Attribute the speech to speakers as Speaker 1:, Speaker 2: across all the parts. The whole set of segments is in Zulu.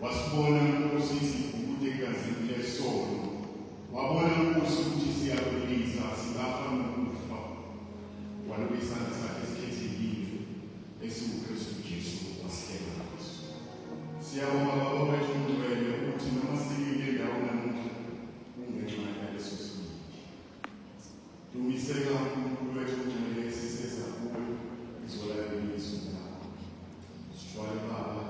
Speaker 1: wasibona Nkosi isigubude egazini lesono, wabona Nkosi ukuthi siyakuliza singafa nokufa, walokhu isandla sakhe esikhethekile esiwuKristu Jesu wasihlenga kuso. Siyabonga Baba wethu ungcwele ukuthi noma sikile ndawo namuhla ungenxa yaleso sibindi. Dumiseka uNkulunkulu wethu ungcwele esiseza kuwe izolalela izwi lakho. Sithwale Baba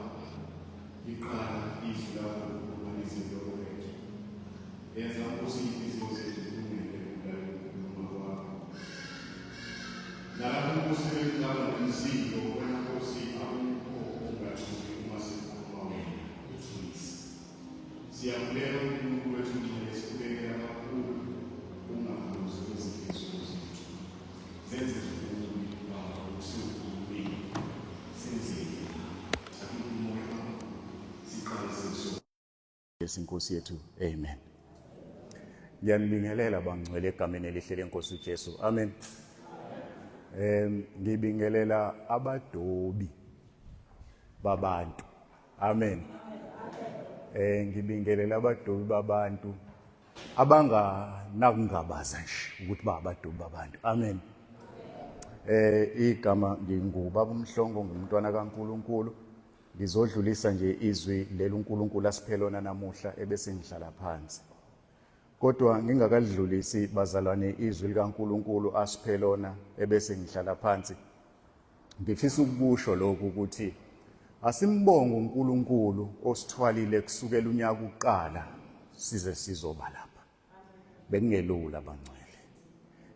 Speaker 1: iqala izwi lakho ukuba izinhloko wethu. Yenza Nkosi inhliziyo zethu zilungele ukukhuluma kwakho. Nalapho Nkosi wethu ngaba nomsindo wena Nkosi akukho ongathuki uma sikhuluma wena uthulise. Siyakulela uNkulunkulu wethu ungcwele sikubekela kakhulu ungakhozi kwezinhliziyo zethu. Zenze zivumi Baba ukuthi ukhulumile senzile.
Speaker 2: Inkosi yethu, amen. Ngiyambingelela bangcwele egameni elihle lenkosi uJesu, amen. Ngibingelela abadobi babantu, amen. Ngibingelela abadobi babantu abanganakungabaza nje ukuthi abadobi babantu, amen. Igama ngingubaba uMhlongo, ngumntwana kaNkulunkulu. Ngizodlulisa nje izwi lelo uNkulunkulu asiphelona namuhla ebese ngihlala phansi. Kodwa ngingakalidlulisi bazalwane izwi likaNkulunkulu asiphelona ebese ngihlala phansi. Ngifisa ukusho lokhu ukuthi asimbonge uNkulunkulu osithwalile kusukela unyaka uqala size sizoba lapha. Bekungelula bangcwele.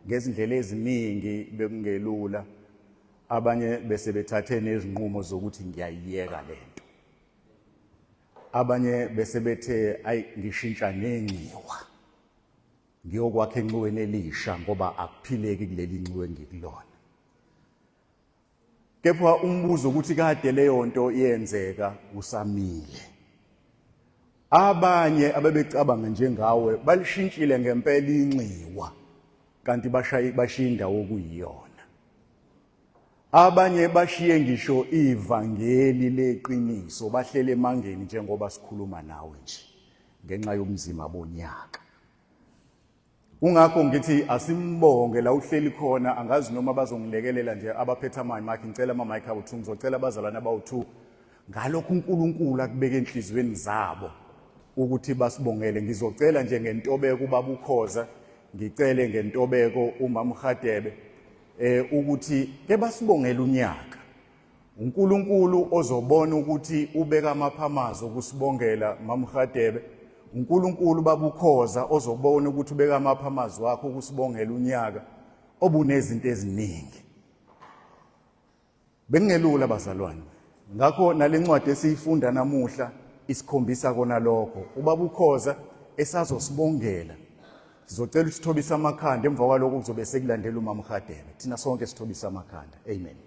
Speaker 2: Ngezindlela eziningi bekungelula. Abanye bese bethathe nezinqumo zokuthi ngiyayiyeka lento. Abanye bese bethe ayi ngishintsha nenxiwa. Ngiyokwakhe enxiweni elisha ngoba akuphileki kuleli nxiwe ngikulona. Kepha umbuzo ukuthi kade leyo nto yenzeka usamile. Abanye abebecabanga njengawe balishintshile ngempela inxiwa kanti bashiya indawo okuyiyona. Abanye bashiye ngisho ivangeli leqiniso bahlele emangeni njengoba sikhuluma nawe nje ngenxa yomzima bonyaka. Ungakho ngithi asimbonge la uhleli khona, angazi noma bazongilekelela nje abaphethe ama-mic, ngicela ama-mic awu-2, ngizocela abazalwane abawu-2 ngalokho uNkulunkulu akubeke enhlizweni zabo ukuthi basibongele. Ngizocela nje ngentobeko ubaba uKhoza, ngicele ngentobeko umama uHadebe ukuthi ke basibongele unyaka. uNkulunkulu ozobona ukuthi ubeka amaphamazo ukusibongela mama uHadebe. uNkulunkulu babukhoza ozobona ukuthi ubeka amaphamazo wakho ukusibongela unyaka obunezinto eziningi. Bekungelula bazalwane. Ngakho nalencwadi esiyifunda namuhla isikhombisa kona lokho. Ubabukhoza esazosibongela. Sizocela ukuthi sithobise amakhanda emva kwalokho kuzobe sekulandela umama uHadebe. Thina sonke sithobise amakhanda. Amen.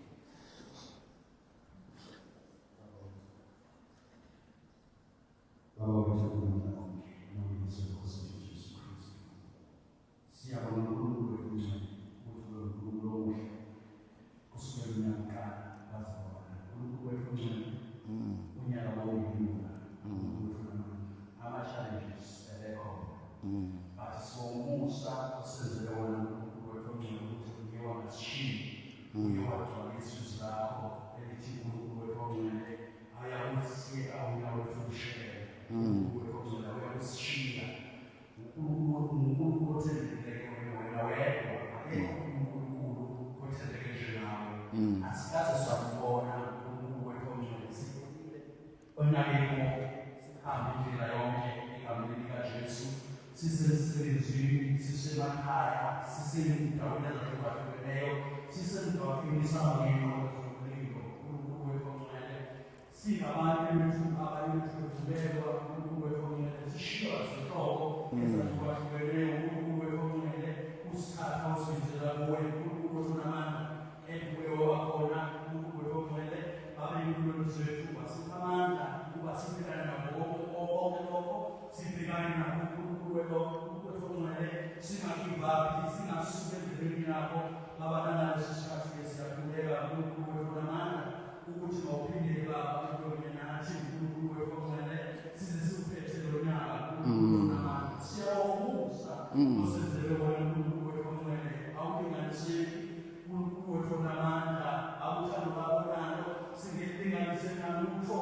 Speaker 3: lutho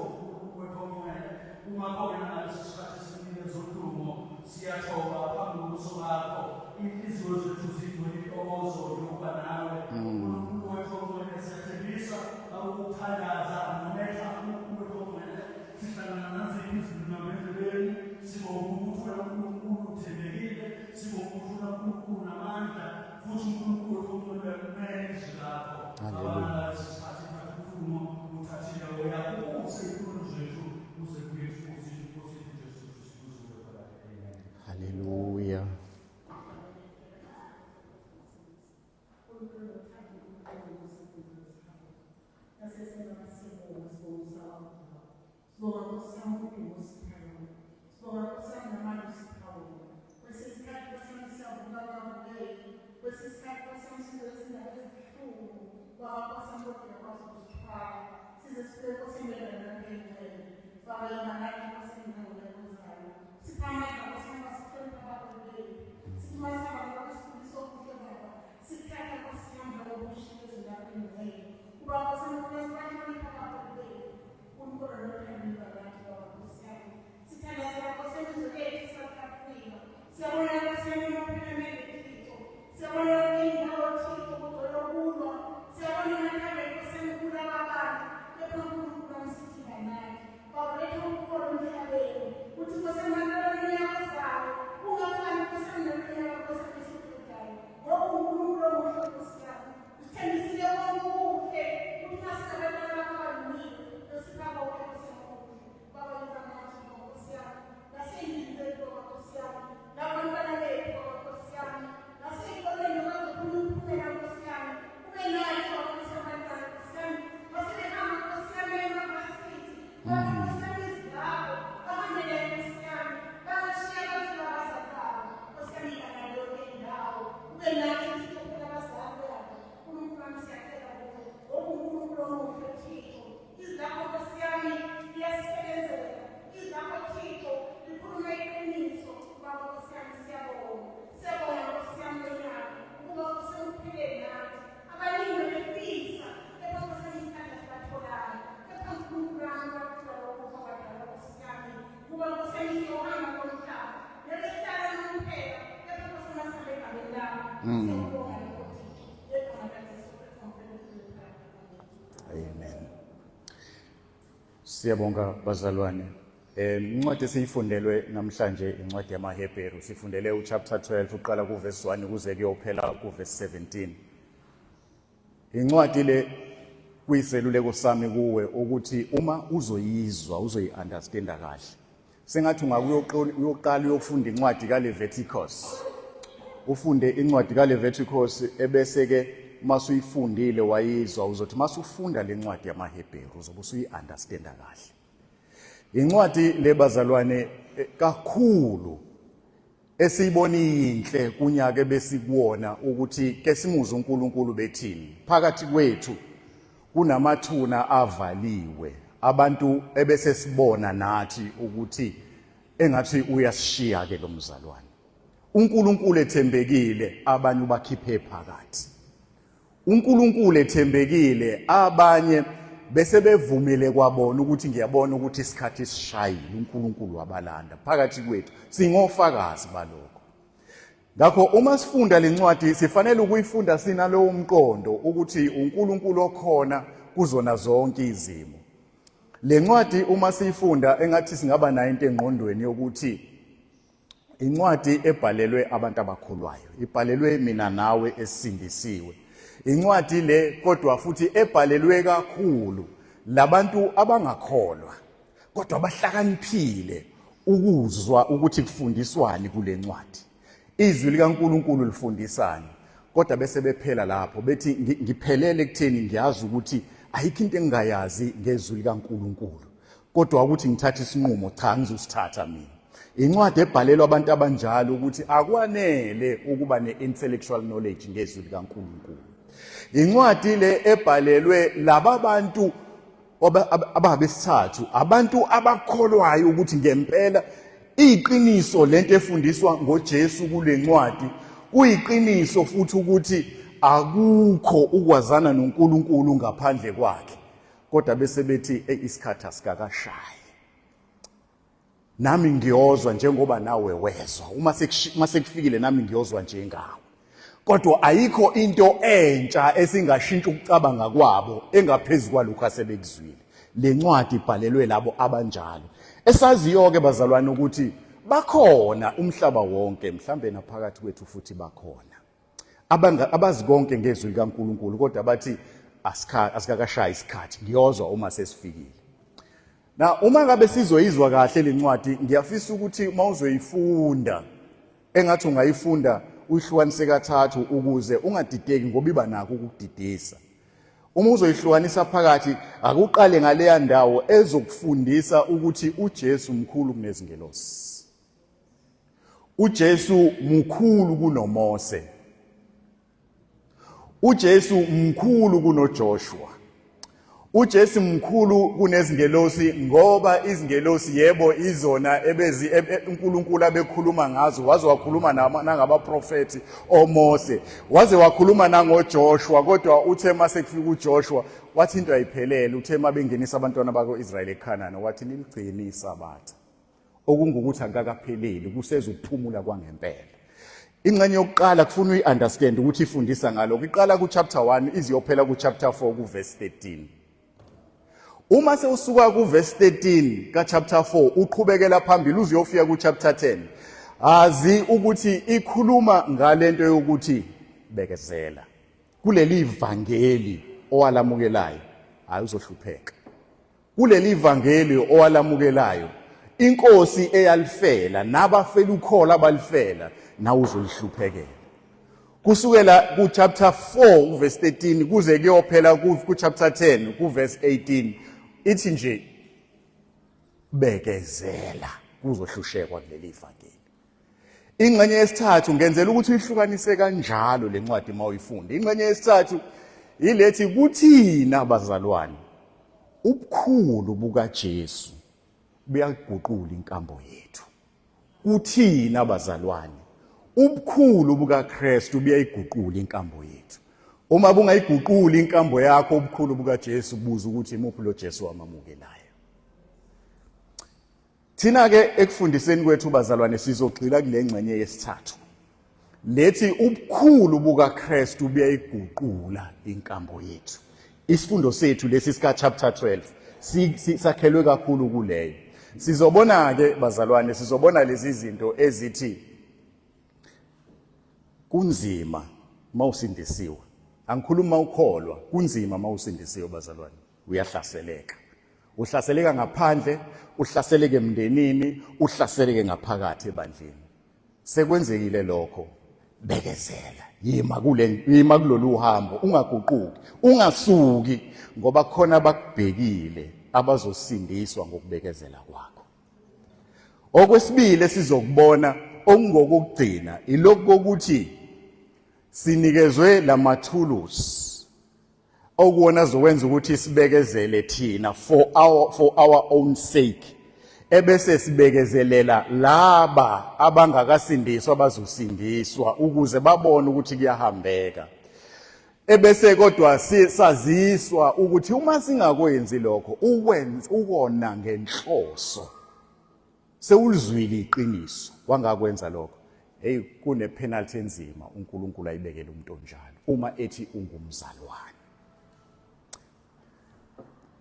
Speaker 3: wekhomene uma khona ngalesi sikhathi esiningi zodumo siyathoba phambi kobuso bakho inhliziyo zethu zidwe intokozo yokuba nawe uNkulunkulu wekhomene siyathembisa ukuphalaza nomekha uNkulunkulu wekhomene sihlangana naziphi izinto sibonga uNkulunkulu uthembekile sibonga uNkulunkulu namandla futhi uNkulunkulu wekhomene umenzi lapho abana isikhathi sakuphuma uthathile uyakho usekhulu zethu uze kuyesu Jesu
Speaker 2: Hallelujah. Amen. Siyabonga bazalwane. Incwadi esiyifundelwe namhlanje incwadi yamaHebheru sifundele uchapter 12 uqala kuverse 1 kuze kuyophela kuverse 17. Incwadi le kuyiseluleko sami kuwe ukuthi uma uzoyizwa uzoyi-understanda kahle. Sengathi uyoqala uyofunda incwadi kaLeviticus. Ufunde incwadi kaLeviticus ebese ke masuyifundile wayizwa uzothi masufunda lencwadi yamaHebheru uzobe usuyi-understanda kahle. Incwadi lebazalwane kakhulu esiyibona inhle kunyaka ebesikuwona ukuthi ke simuze uNkulunkulu bethini phakathi kwethu kunamathuna avaliwe abantu ebese sibona nathi ukuthi engathi uyasishiya ke lo mzalwane. uNkulunkulu ethembekile abanye bakhiphe phakathi. uNkulunkulu ethembekile abanye bese bevumile kwabona ukuthi ngiyabona ukuthi isikhathi sishayile uNkulunkulu wabalanda phakathi kwethu singofakazi balokho. Ngakho uma sifunda lencwadi sifanele ukuyifunda sinalowo umqondo ukuthi uNkulunkulu okhona kuzona zonke izimo. Lencwadi uma siyifunda engathi singaba nayo into engqondweni yokuthi incwadi ebhalelwe abantu abakholwayo, ibhalelwe mina nawe esindisiwe. Incwadi le kodwa futhi ebhalelwe kakhulu labantu abangakholwa kodwa abahlakaniphile ukuzwa ukuthi kufundiswani kule ncwadi. Izwi likaNkulunkulu lifundisani kodwa bese bephela lapho bethi ngiphelele ekutheni ngiyazi ukuthi ayikho into engingayazi ngezwi likaNkulunkulu kodwa ukuthi ngithathe isinqumo cha ngizosithatha mina. Incwadi ebhalelwa abantu abanjalo ukuthi akwanele ukuba ne-intellectual knowledge ngezwi likaNkulunkulu. Incwadi le ebhalelwe laba bantu ababesithathu abantu abakholwayo ukuthi ngempela iqiniso lento efundiswa ngoJesu kule ncwadi kuyiqiniso futhi ukuthi akukho ukwazana noNkulunkulu ngaphandle kwakhe. kodwa bese bethi isikhathi asikakashayi. Nami ngiyozwa njengoba nawe wezwa, uma sekufikile nami ngiyozwa njengawe. Kodwa ayikho into entsha esingashintsha ukucabanga kwabo engaphezulu kwalokho asebekuzwile. Le ncwadi ibhalelwe labo abanjalo. Esaziyo ke bazalwane ukuthi bakhona umhlaba wonke, mhlambe naphakathi kwethu futhi bakhona. Abazi konke ngezwi likaNkulunkulu kodwa bathi asikakashaya isikhathi, ngiyozwa uma sesifikile. Na uma ngabe sizoyizwa kahle le ncwadi, ngiyafisa ukuthi mawuzoyifunda engathi ungayifunda uyihlukanise kathathu ukuze ungadideki ngoba iba nako ukudidisa. Uma uzoyihlukanisa phakathi, akuqale ngaleya ndawo ezokufundisa ukuthi uJesu mkhulu kunezingelosi. uJesu mkhulu kunoMose. uJesu mkhulu kunoJoshua. uJesu mkhulu kunezingelosi ngoba izingelosi yebo izona uNkulunkulu abekhuluma ngazo, waze wakhuluma nangabaprofeti oMose, waze wakhuluma nangoJoshua, kodwa uthe mase kufika uJoshua wathi into ayiphelele, uthe mabengenisa abantwana bako-Israyeli eKhanani wathi niligcine iSabatha, okungukuthi angakapheleli kusezokuphumula kwangempela. Ingxenye yokuqala kufuna uyi-understand ukuthi ifundisa ngalokho, iqala ku-chapter 1 iziyophela ku-chapter 4 ku-verse 13. Uma sewusuka ku-verse 13 ka-chapter 4 uqhubekela phambili uziyofika ku-chapter 10, azi ukuthi ikhuluma ngalento yokuthi bekezela. Kuleli ivangeli owalamukelayo hayi uzohlupheka. Kuleli ivangeli owalamukelayo inkosi eyalifela nabafela ukhola abalifela nawe uzoyihluphekela. Kusukela ku chapter 4 verse 13 kuze kuyophela ku chapter 10 ku verse 18 ithi nje bekezela kuzohlushekwa kuleli ivangeli. Ingxenye yesithathu ngenzela ukuthi uyihlukanise kanjalo le ncwadi mawuyifunda. Ingxenye yesithathu ilethi kuthina bazalwane ubukhulu bukaJesu buyaguqula inkambo yethu. Kuthina bazalwane ubukhulu bukaKristu buyayiguqula inkambo yethu. Uma bungayiguquli inkambo yakho ubukhulu bukaJesu, buza ukuthi imuphi lo Jesu wamamukelayo. Thina ke ekufundiseni kwethu bazalwane sizogxila kule ngxenye yesithathu. Lethi ubukhulu bukaKristu buyayiguqula inkambo yethu. Isifundo sethu lesi sika chapter 12 sakhelwe kakhulu kuleyo. Sizobona ke bazalwane, sizobona lezi zinto ezithi kunzima mawusindisiwe. Angikhuluma ukholwa, kunzima mawusindisiwe bazalwane. Uyahlaseleka. Uhlaseleka ngaphandle, uhlaseleke emndenini, uhlaseleke ngaphakathi ebandleni. Sekwenzekile lokho, bekezela. Yima kulolu uhambo, ungaguquki, ungasuki ngoba khona bakubhekile abazosindiswa ngokubekezela kwakho. Okwesibili sizokubona okungokugcina ilokho ukuthi sinikezwe lamathulusi okuwona zokwenza ukuthi sibekezele thina for our own sake, ebese sibekezelela laba abangakasindiswa abazosindiswa ukuze babone ukuthi kuyahambeka. Ebese kodwa saziswa ukuthi uma singakwenzi lokho ukona ngenhloso sewulizwile iqiniso wangakwenza lokho, hey kune penalty enzima uNkulunkulu ayibekele umuntu onjalo uma ethi ungumzalwane.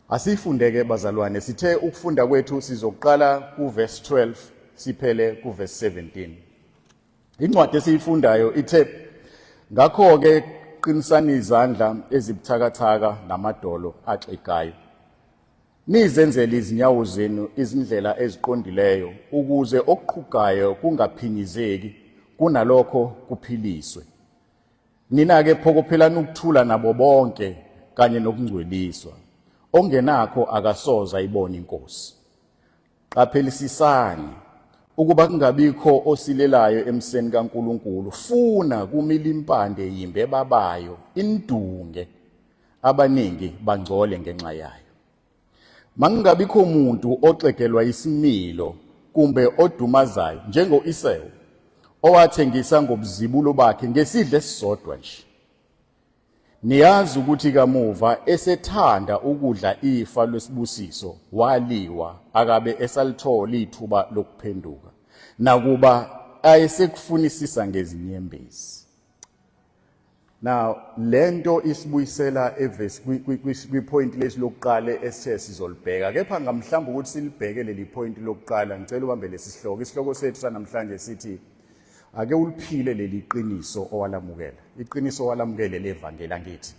Speaker 2: Asifundeke bazalwane, sithe ukufunda kwethu sizoqala ku verse 12 siphele ku verse 17. Incwadi esiyifundayo ithe ngakho ke qinisani izandla ezibuthakathaka namadolo axegayo, nizenzele izinyawo zenu izindlela eziqondileyo ukuze okuqhugayo kungaphinyizeki kunalokho kuphiliswe. Nina ke phokophelana ukuthula nabo bonke kanye nokungcweliswa. Ongenakho akasoza ibona inkosi. Qaphelisisani ukuba kungabikho osilelayo emseni kaNkulunkulu, funa kumila impande yimbe babayo indunge abaningi bangcole ngenxa yayo. Mangingabikho umuntu oxegelwa isimilo kumbe odumazayo njengo-Esau owathengisa ngobuzibulo bakhe ngesidle esisodwa nje. Niyazi ukuthi kamuva esethanda ukudla ifa lwesibusiso waliwa akabe esalithola ithuba lokuphenduka nakuba ayesekufunisisa ngezinyembezi. Now lento isibuyisela evesi kwipoint lesilokuqala esithe sizolibheka kepha ngamhlamba ukuthi silibheke leli point lokuqala ngicela ubambe lesi sihloko. Isihloko sethu sanamhlanje sithi ake uliphile leli qiniso owalamukela. Iqiniso owalamukele levangeli ngithi.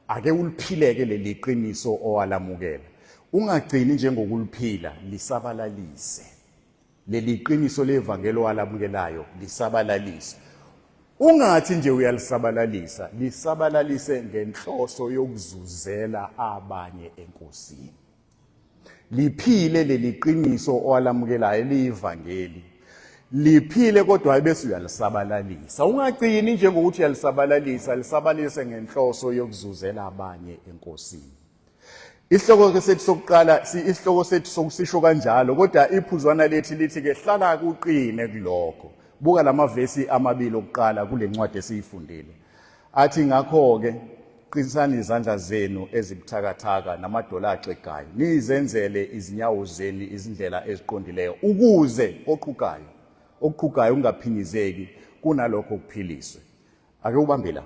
Speaker 2: Ake uliphileke leli qiniso owalamukela. Ungagcini njengokuliphila lisabalalise. Leli qiniso levangeli owalamukelayo lisabalalise. Ungathi nje uyalisabalalisa, lisabalalise ngenhloso yokuzuzela abanye enkosini. Liphile leli qiniso owalamukelayo elivangeli. Liphile kodwa bese uyalisabalalisa. Ungagcini nje ngokuthi uyalisabalalisa, lisabalalise ngenhloso yokuzuzela abanye enkosini. Isihloko sethu sokuqala, isihloko sethu sokusisho kanjalo, kodwa iphuzwana lethi lithi ke hlala kuqine kulokho. Buka lamavesi amabili okuqala kule ncwadi esiyifundile. Athi ngakho ke qinisani izandla zenu ezibuthakathaka namadola axegayo. Nizenzele izinyawo zenu izindlela eziqondileyo ukuze oqhukayo ungaphinyizeki kunalokho kuphiliswe. Ake ubambe la.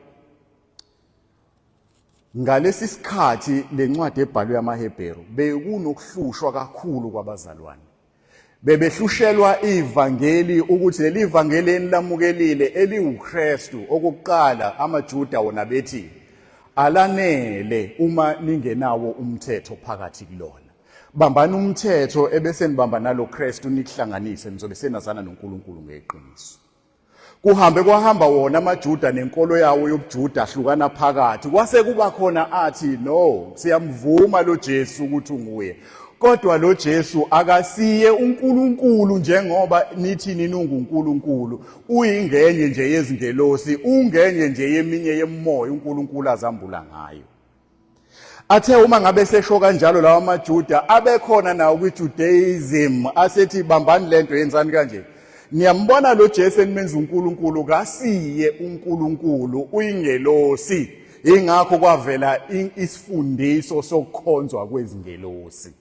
Speaker 2: Ngalesi sikhathi lencwadi ebhalwe amaHebheru bekunokuhlushwa kakhulu kwabazalwane. Bebehlushelwa ivangeli ukuthi leli ivangeli enilamukelile eliwuKristu okokuqala amaJuda wona bethi alanele uma ningenawo umthetho phakathi kulona. Bambani umthetho ebese nibamba nalo Kristu nikuhlanganise nizobe senazana noNkulunkulu ngeqiniso. Kuhambe kwahamba wona amaJuda nenkolo yawo yobuJuda ahlukana phakathi. Kwase kuba khona athi no siyamvuma lo Jesu ukuthi unguye. Kodwa lo Jesu akasiye uNkulunkulu njengoba nithi ninunguNkulunkulu. Uyingenye nje yezingelosi, ungenye nje yeminye yemoya uNkulunkulu azambula ngayo. Athe uma ngabe sesho kanjalo lawa amaJuda abekhona nawo kwiJudaism asethi bambani lento yenzani kanje. Niyambona lo Jesu enimenza uNkulunkulu kasiye uNkulunkulu uyingelosi. Ingakho kwavela isifundiso sokukhonzwa kwezingelosi.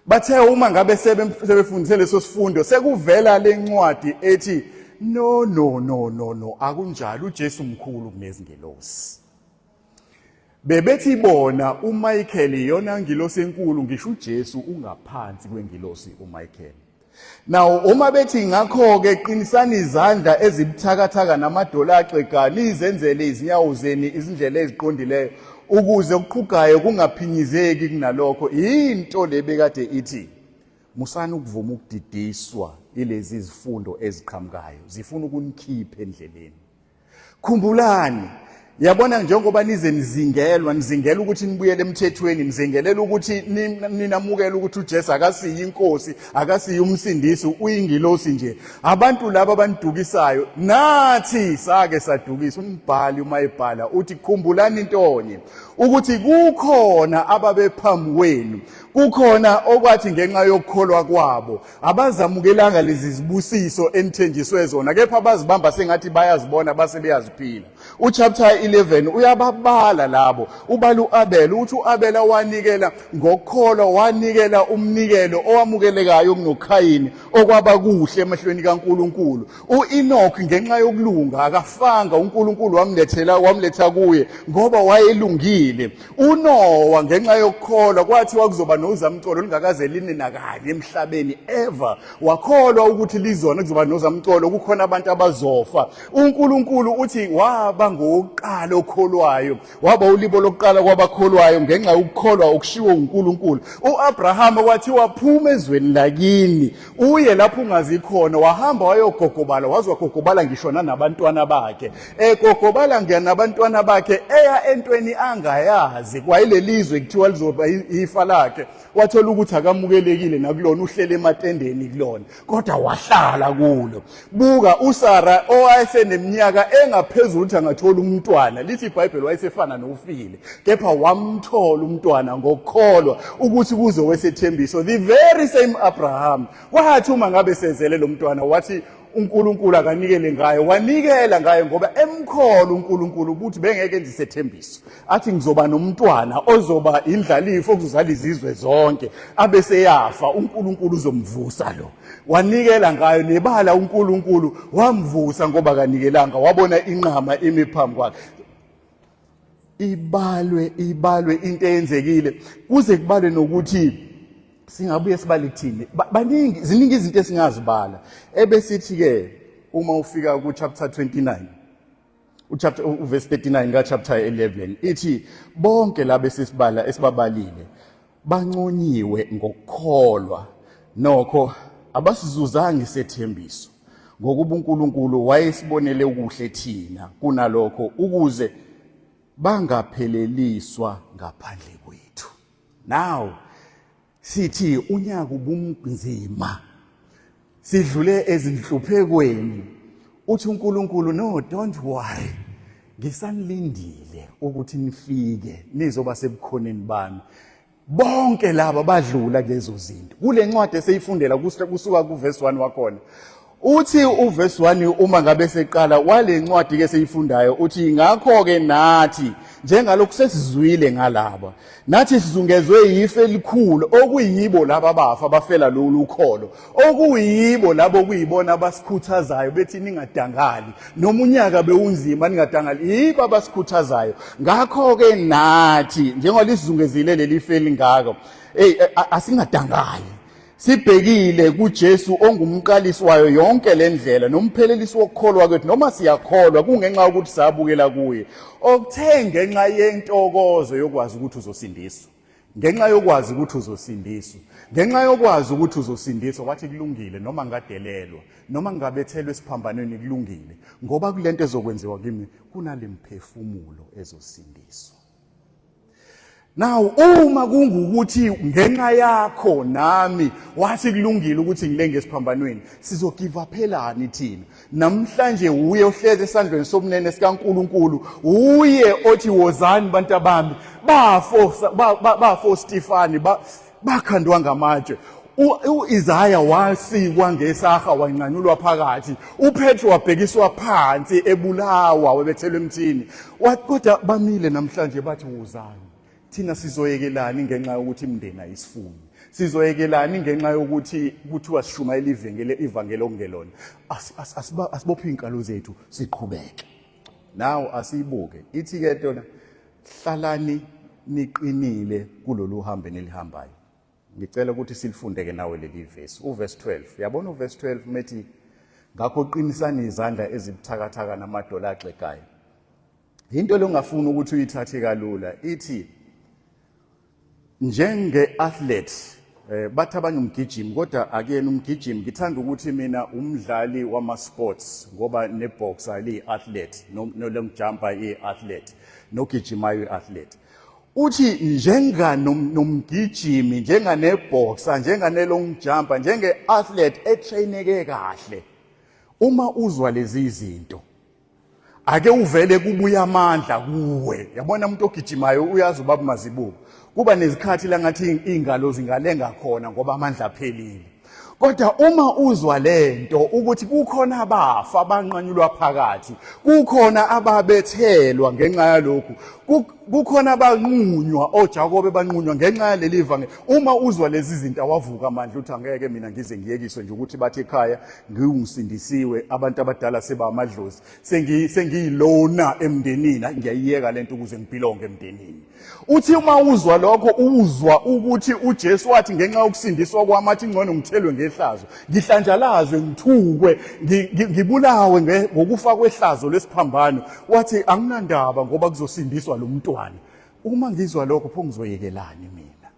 Speaker 2: Bathe uma ngabe sebefundise leso sifundo sekuvela lencwadi ethi no akunjalo uJesu mkhulu kunezingelosi. Bebethi bona uMichael yona ngilosi enkulu ngisho uJesu ungaphansi kwengilosi uMichael. Now uma bethi ngakho ke qinisani izandla ezibuthakathaka namadola axegayo nizenzele izinyawo zenu izindlela eziqondileyo ukuze ukuqhugayo kungaphinyizeki kunalokho. Into lebekade ithi musana ukuvuma ukudidiswa ilezi izifundo eziqhamukayo zifuna ukunikhipha endleleni. Khumbulani yabona njengoba nize nizingela ukuthi nibuyele emthethweni, nizengelela ukuthi ninamukela ukuthi uJesu akasiyi inkosi, akasiyi umsindisi, uyingilosi nje. Abantu laba abandukisayo nathi sake sadukisa. Umbhali uma ebhala uthi khumbulani intonye ukuthi kukhona ababephambi kwenu, kukhona okwathi ngenxa yokukholwa kwabo abazamukelanga lezi zibusiso enithenjiswe zona, kepha abazibamba sengathi bayazibona base beyaziphila. Uchapter 11 uyababala labo. Ubala uAbel uthi uAbel wanikela ngokukholwa, wanikela umnikelo owamukelekayo kunoKhayini okwaba kuhle emehlweni kaNkulunkulu. uEnoch ngenxa yokulunga akafanga, uNkulunkulu wamletha kuye ngoba wayelungile. uNoah ngenxa yokukholwa kwathiwa kuzoba nozamcolo lingakaze linina kanye emhlabeni ever, wakholwa ukuthi lizona kuzoba nozamcolo, kukhona abantu abazofa. uNkulunkulu uthi waba ngokuqala okholwayo, waba ulibo lokuqala kwabakholwayo ngenxa yokukholwa okushiwo uNkulunkulu. uAbraham kwathi waphuma ezweni lakini uye lapho ungazikhona, wahamba wayogogobala, wazwagogobala ngisho nabantwana bakhe, egogobala nabantwana bakhe eya entweni angayazi kwayilelizwe kuthiwa lizoba ifa lakhe. Wathola ukuthi akamukelekile nakulona, uhlele ematendeni kulona, kodwa wahlala kulo. Buka uSara owayeseneminyaka engaphezulu ukuthi angathola umntwana, lithi iBhayibheli wayesefana nofile, kepha wamthola umntwana ngokukholwa ukuthi kuze wesethembiso. The very same Abraham wathi uma ngabe sezele lo mntwana wathi uNkulunkulu akanikele ngayo, wanikela ngayo ngoba emkholo uNkulunkulu ukuthi bengeke enze isethembiso athi ngizoba nomntwana ozoba indlalifa okuzozala izizwe zonke abese yafa uNkulunkulu uzomvusa lo. Wanikela ngayo nebala uNkulunkulu wamvusa ngoba kanikelanga, wabona inqama imi phambi kwakhe. Ibalwe into eyenzekile kuze kubalwe nokuthi singabuye sibale thini. Ziningi izinto esingazibala. Ebesithi ke uma ufika ku chapter 29 verse 39 ka chapter 11 ithi bonke labo esibabalile banconyiwe ngokukholwa, nokho abasizuzanga isethembiso ngokuba uNkulunkulu wayesibonele ukuhle thina kunalokho ukuze bangapheleliswa ngaphandle kwethu. Now sithi unyaka ubunzima, sidlule ezinhluphekweni, uthi uNkulunkulu no, don't worry, ngisanilindile ukuthi nifike nizoba sebukhoneni bami. Bonke laba badlula kulezo zinto. Kule ncwadi eseyifundela kusuka kuverse 1 wakhona uthi uverse 1 uma ngabe seqala wale ncwadi ke seyifundayo uthi ngakho ke nathi njengalokhu sesizwile ngalaba nathi sizungezwe yife elikhulu okuyibo laba bafa bafela lolu kholo, okuyibo labo kuyibona abasikhuthazayo bethi ningadangali noma unyaka bewunzima ningadangali, yibo abasikhuthazayo. Ngakho ke nathi njengoba lisizungezile leli fe lingaka asingadangali, sibhekile kuJesu ongumqalisi wayo yonke lendlela nomphelelisi wokukholwa kwethu, noma siyakholwa kungenxa ukuthi sabukela kuye, okuthe ngenxa yentokozo yokwazi ukuthi uzosindiswa, ngenxa yokwazi ukuthi uzosindiswa, ngenxa yokwazi ukuthi uzosindiswa wathi kulungile noma ngadelelwa noma ngabethelwe esiphambanweni kulungile ngoba kulento ezokwenziwa kimi kunalemphefumulo ezosindiswa. Now uma kungukuthi ngenxa yakho nami wathi kulungile ukuthi ngilenge esiphambanweni, sizogive uphelani thina? Namhlanje uye ohleze esandleni sobunene sikaNkulunkulu, uye othi wozani bantu bami, bafo Stefani bakhandwa ngamatshe. uIsaya wasikwa ngesaha wanqanyulwa phakathi, uPetro wabhekiswa phansi ebulawa webethelwe emthini. Kodwa bamile namhlanje bathi wozani. Thina sizoyekelani ngenxa yokuthi imndeni ayisifuni? Sizoyekelani ngenxa yokuthi kuthiwa sishumayela ivangeli okungelona? Asibophe inkalo zethu siqhubeke. Now asiyibuke ithi ke tona hlalani niqinile kulolu hambe nelihambayo. Ngicela ukuthi silifundeke nawe leli verse, uverse 12. Yabona uverse 12 methi ngakho qinisani izandla ezibuthakathaka namadola axegayo. Into longafuna ukuthi uyithathe kalula ithi njenge athlete bathi abanye umgijimi, kodwa akuyena umgijimi. Ngithanda ukuthi mina umdlali wama sports ngoba neboxer li-athlete, no long jumper i-athlete, nogijimayo i-athlete. Uthi njenga nomgijimi, njenga neboxer, njenga nelong jumper, njenge athlete etraineke kahle, uma uzwa lezi izinto ake uvele kubuya amandla kuwe. Yabona umuntu ogijimayo uyazi ubaba mazibuko, kuba nezikhathi la ngathi ingalo zingalenga khona ngoba amandla aphelile. Kodwa uma uzwa lento ukuthi kukhona abafa abanqanyulwa phakathi, kukhona ababethelwa ngenxa yalokhu, kukhona abanqunywa, oJakobe banqunywa ngenxa yaleli ivangeli. Uma uzwa lezi zinto awavuka amandla uthi angeke mina ngize ngiyekiswe nje ukuthi bathi ekhaya ngiwusindisiwe, abantu abadala sebamadlozi, sengiyilona emndenini, ngiyayiyeka lento ukuze ngibhilonge emndenini. Uthi uma uzwa lokho, uzwa ukuthi uJesu wathi ngenxa yokusindiswa kwami athi ngcono ngithelwe ngehlazo, ngihlanjalazwe, ngithukwe, ngibulawe ngokufa kwehlazo lesiphambano. Wathi anginandaba ngoba kuzosindiswa lo mntwana. Uma ngizwa lokho pho ngizoyekelani mina?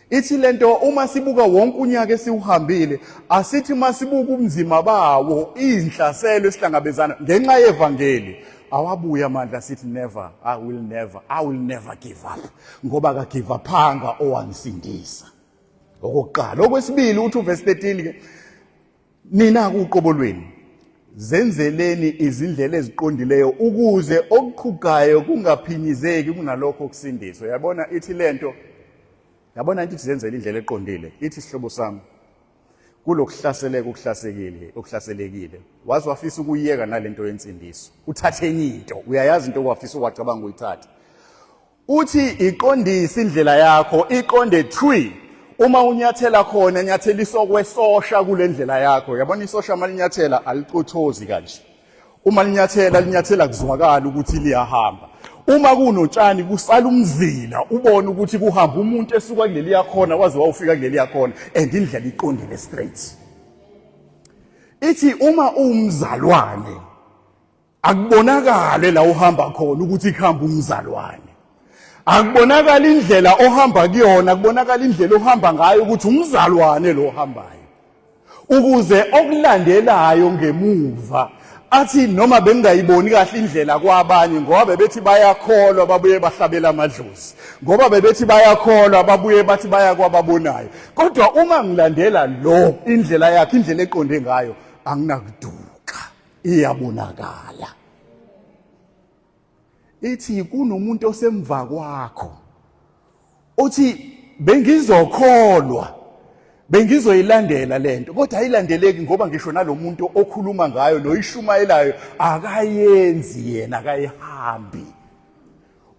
Speaker 2: Ithi lento uma sibuka wonke unyaka esiuhambile, asithi masibuka ubunzima bawo, inhlaselo esihlangabezana ngenxa yevangeli, awabuya amandla sithi never, I will never give up, ngoba ka give upanga owanisindisa. Okokuqala. Okwesibili uthi verse 13 ke, nina kuqobolweni zenzeleni izindlela eziqondileyo ukuze okuqhugayo kungaphinyizeki kunalokho okusindiswa. Yabona ithi lento, yabona ithi zenzele indlela eqondile. Ithi sihlobo sami, kulokuhlaseleka okuhlaselekile wazi wafisa ukuyeka nalento yensindiso uthathe enye into uyayazi into wafisa ukwacabanga uyithatha uthi iqondise indlela yakho iqonde 3 uma unyathela khona nyatheliso kwesosha kule ndlela yakho yabona isosha malinyathela alicothozi kanje uma linyathela kuzwakala ukuthi liyahamba uma kunotshani kusala umzila ubone ukuthi kuhamba umuntu esuka kuleli yakhona waze wawufika kuleli yakhona and indlela iqondile straight ithi uma umzalwane akubonakale la uhamba khona ukuthi ikhamba umzalwane akubonakala indlela ohamba kuyona akubonakala indlela ohamba ngayo ukuthi umzalwane lo ohambayo ukuze okulandelayo ngemuva athi noma bengayiboni kahle indlela kwabanye ngoba bebethi bayakholwa babuye bahlabela amadlozi ngoba bebethi bayakholwa babuye bathi baya kwababonayo kodwa uma ngilandela lo indlela yakhe indlela eqonde ngayo anginakuduka iyabonakala ithi kunomuntu osemva kwakho uthi bengizokholwa bengizoyilandela lento kodwa ayilandeleki ngoba ngisho nalomuntu okhuluma ngayo noyishumayelayo akayenzi yena akayihambi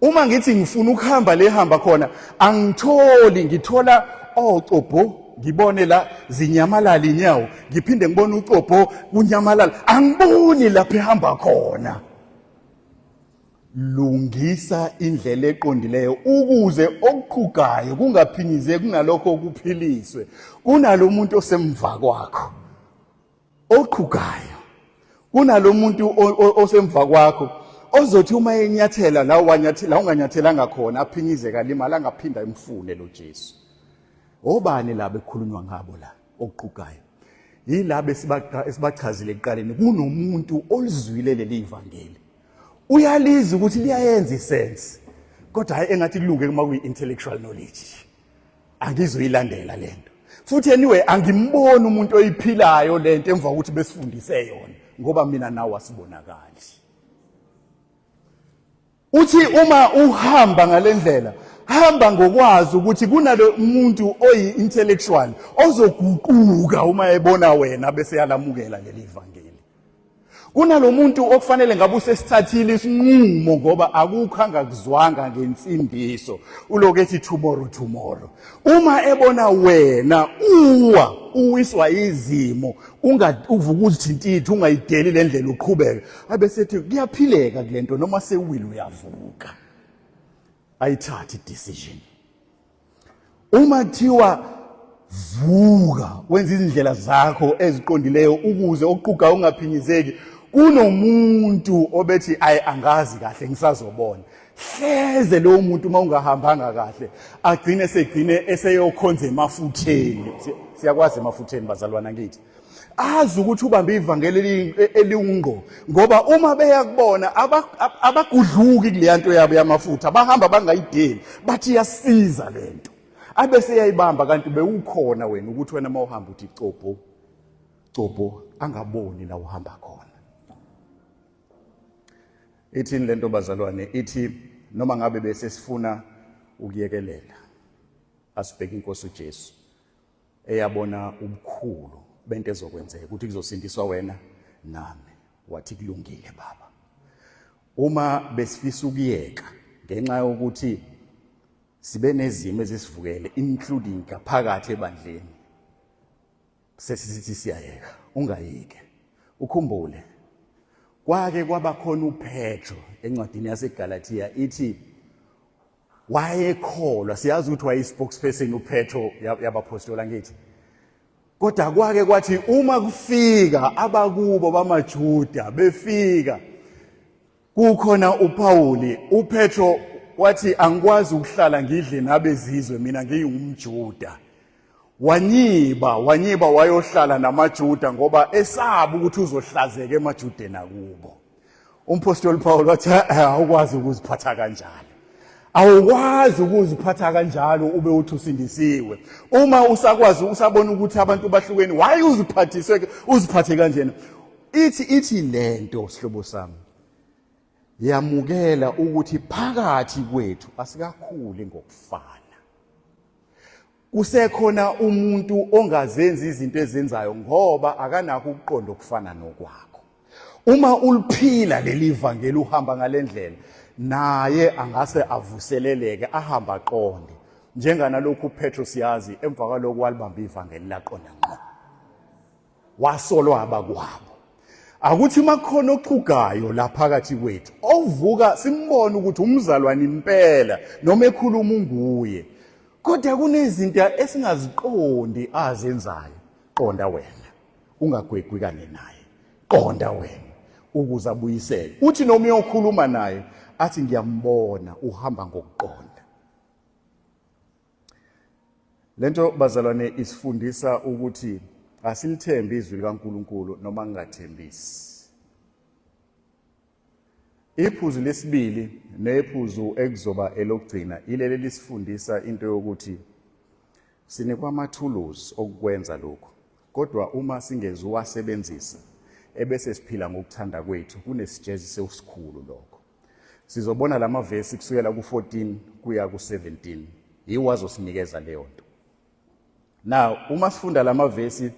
Speaker 2: uma ngithi ngifuna ukuhamba lehamba khona angitholi ngithola ocopho ngibone la zinyamalala inyawo ngiphinde ngibone ucopho kunyamalala angiboni lapha ehamba khona lungisa indlela eqondileyo ukuze okuqhugayo kungaphinyizeki kunalokho okuphiliswe kunalomuntu osemva kwakho oqhugayo kunalomuntu osemva kwakho ozothi uma enyathela la unganyathelanga khona aphinyizeka limala angaphinda emfune lo Jesu obani laba ekhulunywa ngabo la okuqhugayo yilabo esibachazile ekuqaleni kunomuntu olizwile leli ivangeli uyaliza ukuthi liyayenza isense kodwa hayi engathi kulunge kuma kwi-intellectual knowledge angizoyilandela lento futhi anyway angimboni umuntu oyiphilayo lento emva kokuthi besifundise yona ngoba mina nawe asibonakali uthi uma uhamba ngalendlela hamba ngokwazi ukuthi kunalo umuntu oyi-intellectual ozoguquka uma ebona wena bese yalamukela leli ivangeli kunalo muntu okufanele ngabe usesithathile isinqumo ngoba akukho angakuzwanga ngensindiso ulokethi tomorrow uma ebona wena uwiswa izimo uvuka uzithintithe ungayideli lendlela uqhubeka abesethi kuyaphileka kulento noma sewili uyavuka ayithathe decision uma kuthiwa vuka wenza izindlela zakho eziqondileyo ukuze oquqa ungaphinyizeki kunomuntu obethi angazi kahle ngisazobona hleze lo muntu uma ungahambanga kahle agcine eseyokhonza emafutheni siyakwazi emafutheni bazalwana ngithi azi ukuthi ubambe ivangeli eliungqo ngoba uma beyakubona abagudluki kuleyanto yabo yamafutha bahamba bangayideli bathi yasiza lento abese yayibamba kanti bewukhona wena ukuthi wena mawuhamba uthi copho angaboni la uhamba khona ithi lento bazalwane ithi noma ngabe bese sifuna ukuyekelela asibheke inkosi uJesu eyabona ubukhulu bento ezokwenzeka ukuthi kuzosindiswa wena nami wathi kulungile baba uma besifisa ukuyeka ngenxa yokuthi sibe nezimo ezisivukele including ngaphakathi ebandleni sesithi siyayeka ungayike ukhumbule kwake kwabakhona uPetro encwadini yaseGalatia ithi wayekholwa siyazi ukuthi wayeyispokesperson uPetro yabaphostoli ngithi kodwa kwake kwathi uma kufika abakubo bamaJuda befika kukhona uPauli uPetro wathi angikwazi ukuhlala ngidle nabezizwe mina ngiyumJuda wanyiba wayohlala namaJuda ngoba esaba ukuthi uzohlazeka emaJudeni akubo umpostoli Paul wathi awukwazi ukuziphatha kanjalo awukwazi ukuziphatha kanjalo ube uthi usindisiwe uma usakwazi usabona ukuthi abantu bahlukene why uziphathe kanjena ithi lento sihlobo sami yamukela ukuthi phakathi kwethu asikakhuli ngokufana kusekhona umuntu ongazenzi izinto ezenzayo ngoba akanakho ukuqonda okufana nokwakho. Uma uliphila leli vangeli uhamba ngalendlela, naye angase avuseleleke ahamba aqonde. Njenganalokhu uPetro siyazi emva kwalokho walibamba ivangeli laqonda ngqo. Wasolwa abakwabo. Akuthi makhono oxhugayo la phakathi kwethu ovuka simbone ukuthi umzalwane impela noma ekhuluma unguye. Kodwa kunezinto esingaziqondi azenzayo. Qonda wena. Ungagwegwikane naye. Qonda wena ukuze abuyisele. Uthi noma uyokhuluma naye athi ngiyambona uhamba ngokuqonda. Lento bazalwane isifundisa ukuthi asilithembe izwi likaNkuluNkulu noma ngingathembisi. Iphuzu lesibili nephuzu ekuzoba elokugcina ilele lisifundisa into yokuthi sinikwa amathuluzi okukwenza lokho. Kodwa uma singezuwasebenzisa ebese siphila ngokuthanda kwethu kunesijezi sesikhulu lokho. Sizobona lamavesi kusukela ku14 kuya ku17. Yiwo azosinikeza leyo nto. Now uma sifunda lamavesi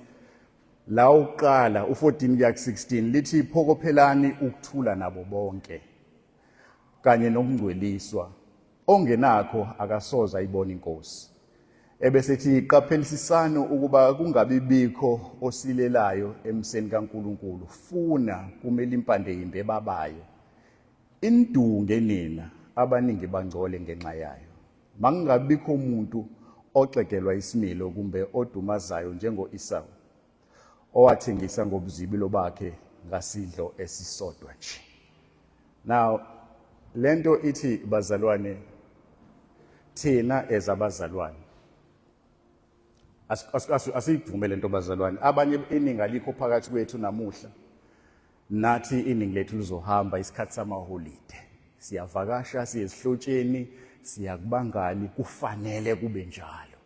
Speaker 2: la uqala u14 kuya ku16 lithi phokophelani ukuthula nabo bonke kanye nokungcweliswa ongenakho akasoza ayibona inkosi. Ebese ethi qaphelisisani ukuba kungabibikho osilelayo emseni kaNkuluNkulu funa kumele impande yimbe babayo. Indunge nina abaningi bangcole ngenxa yayo. Mangingabikho umuntu oxegelwa isimilo kumbe odumazayo njengo-Esau owathengisa ngobuzibilo bakhe ngasidlo esisodwa nje. Now lento ithi bazalwane thina ezabazalwane asivumele lento bazalwane abanye iningi alikho phakathi kwethu namuhla nathi iningi lethu lizohamba isikhathi samaholide siyavakasha siye esihlotsheni siyakubangali kufanele kube njalo.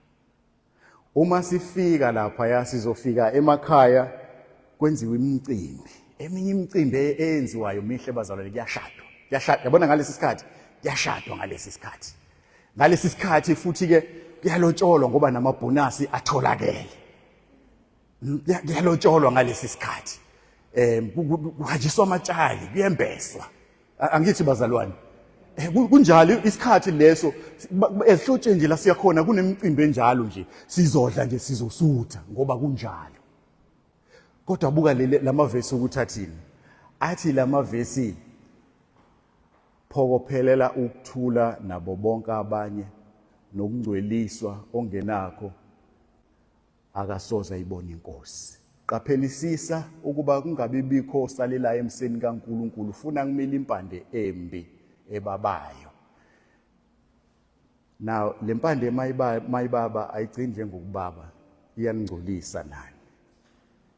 Speaker 2: Uma sifika lapha sizofika emakhaya kwenziwe imicimbi. Eminye imicimbi eyenziwayo mihle bazalwane kuyashadwa. Yabona ngalesi sikhathi kuyashadwa ngalesi sikhathi. Ngalesi sikhathi futhi ke kuyalotsholwa ngoba namabhonasi atholakele. Kuyalotsholwa ngalesi sikhathi. Kuhanjiswa amatshali kuyembeswa. Angithi bazalwane kunjalo isikhathi leso esihlotsheni nje la siyakhona kunemicimbi enjalo nje sizodla nje sizosutha ngoba kunjalo. Kodwa buka lamavesi ukuthi athini. Athi lamavesi phokophelela ukuthula nabo bonke abanye nokungcweliswa ongenakho akasoza ayibona inkosi. Qaphelisisa ukuba kungabibikho osalelayo emseni kaNkuluNkulu funa kumele impande embi ebabayo. Now le mpande mayibaba ayigcini njengokubaba iyangcolisa nani.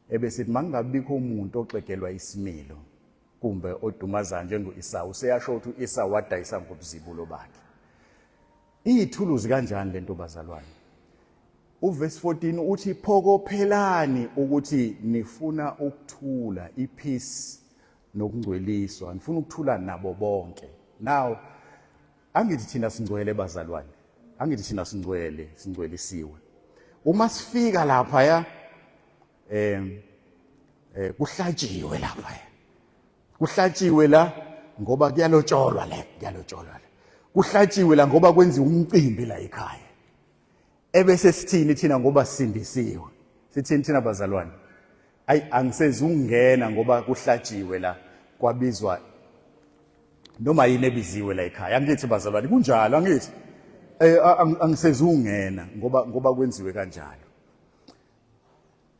Speaker 2: Ebese mangingabikho umuntu oxegelwa isimilo kumbe odumaza njengo-Esau seyasho ukuthi u-Esau wadayisa ngobuzibulo bakhe. Iyithuluzi kanjani lento bazalwane. Uverse 14 uthi phokophelani ukuthi nifuna ukuthula ipeace nokungcweliswa nifuna ukuthula nabo bonke. Now angithi thina singcwele bazalwane. Angithi thina singcwelisiwe. Uma sifika lapha kuhlatshiwe lapha. Kuhlatshiwe la ngoba kuyalotsholwa la kuyalotsholwa. Kuhlatshiwe la ngoba kwenziwa umcimbi la ekhaya. Ebese sithini thina ngoba sindisiwe. Sithini thina bazalwane. Angisezungena ngoba kuhlatshiwe la kwabizwa noma yini ebiziwe la ekhaya. Angithi bazalwane kunjalo angithi. Angisezungena ngoba kwenziwe kanjalo.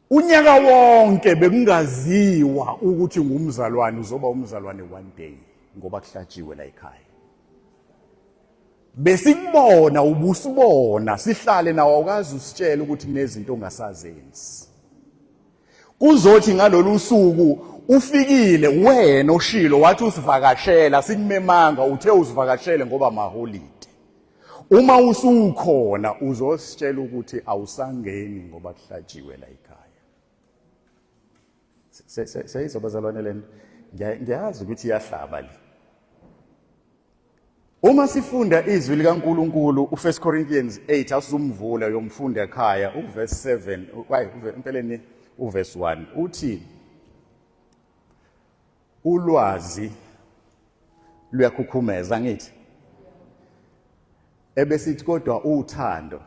Speaker 2: Unyaka wonke bekungaziwa ukuthi ngumzalwane uzoba umzalwane one day ngoba kuhlatshiwe la ekhaya. Besikubona ubusibona sihlale nawo awukazi usitshela ukuthi kunezinto ongasazenzi. Kuzothi ngalolu suku ufikile wena oshilo wathi usivakashela sikumemanga uthe usivakashele ngoba maholide. Uma usukhona uzositshela ukuthi awusangeni ngoba kuhlatshiwe la ekhaya. Seyizobazalwane lento ngiyazi ukuthi iyahlaba le. Uma sifunda izwi likaNkuluNkulu u1 Corinthians 8 asizumvula yomfunda ekhaya uverse 7 empeleni uverse 1 uthi ulwazi luyakhukhumeza ngithi ebesithi kodwa uthando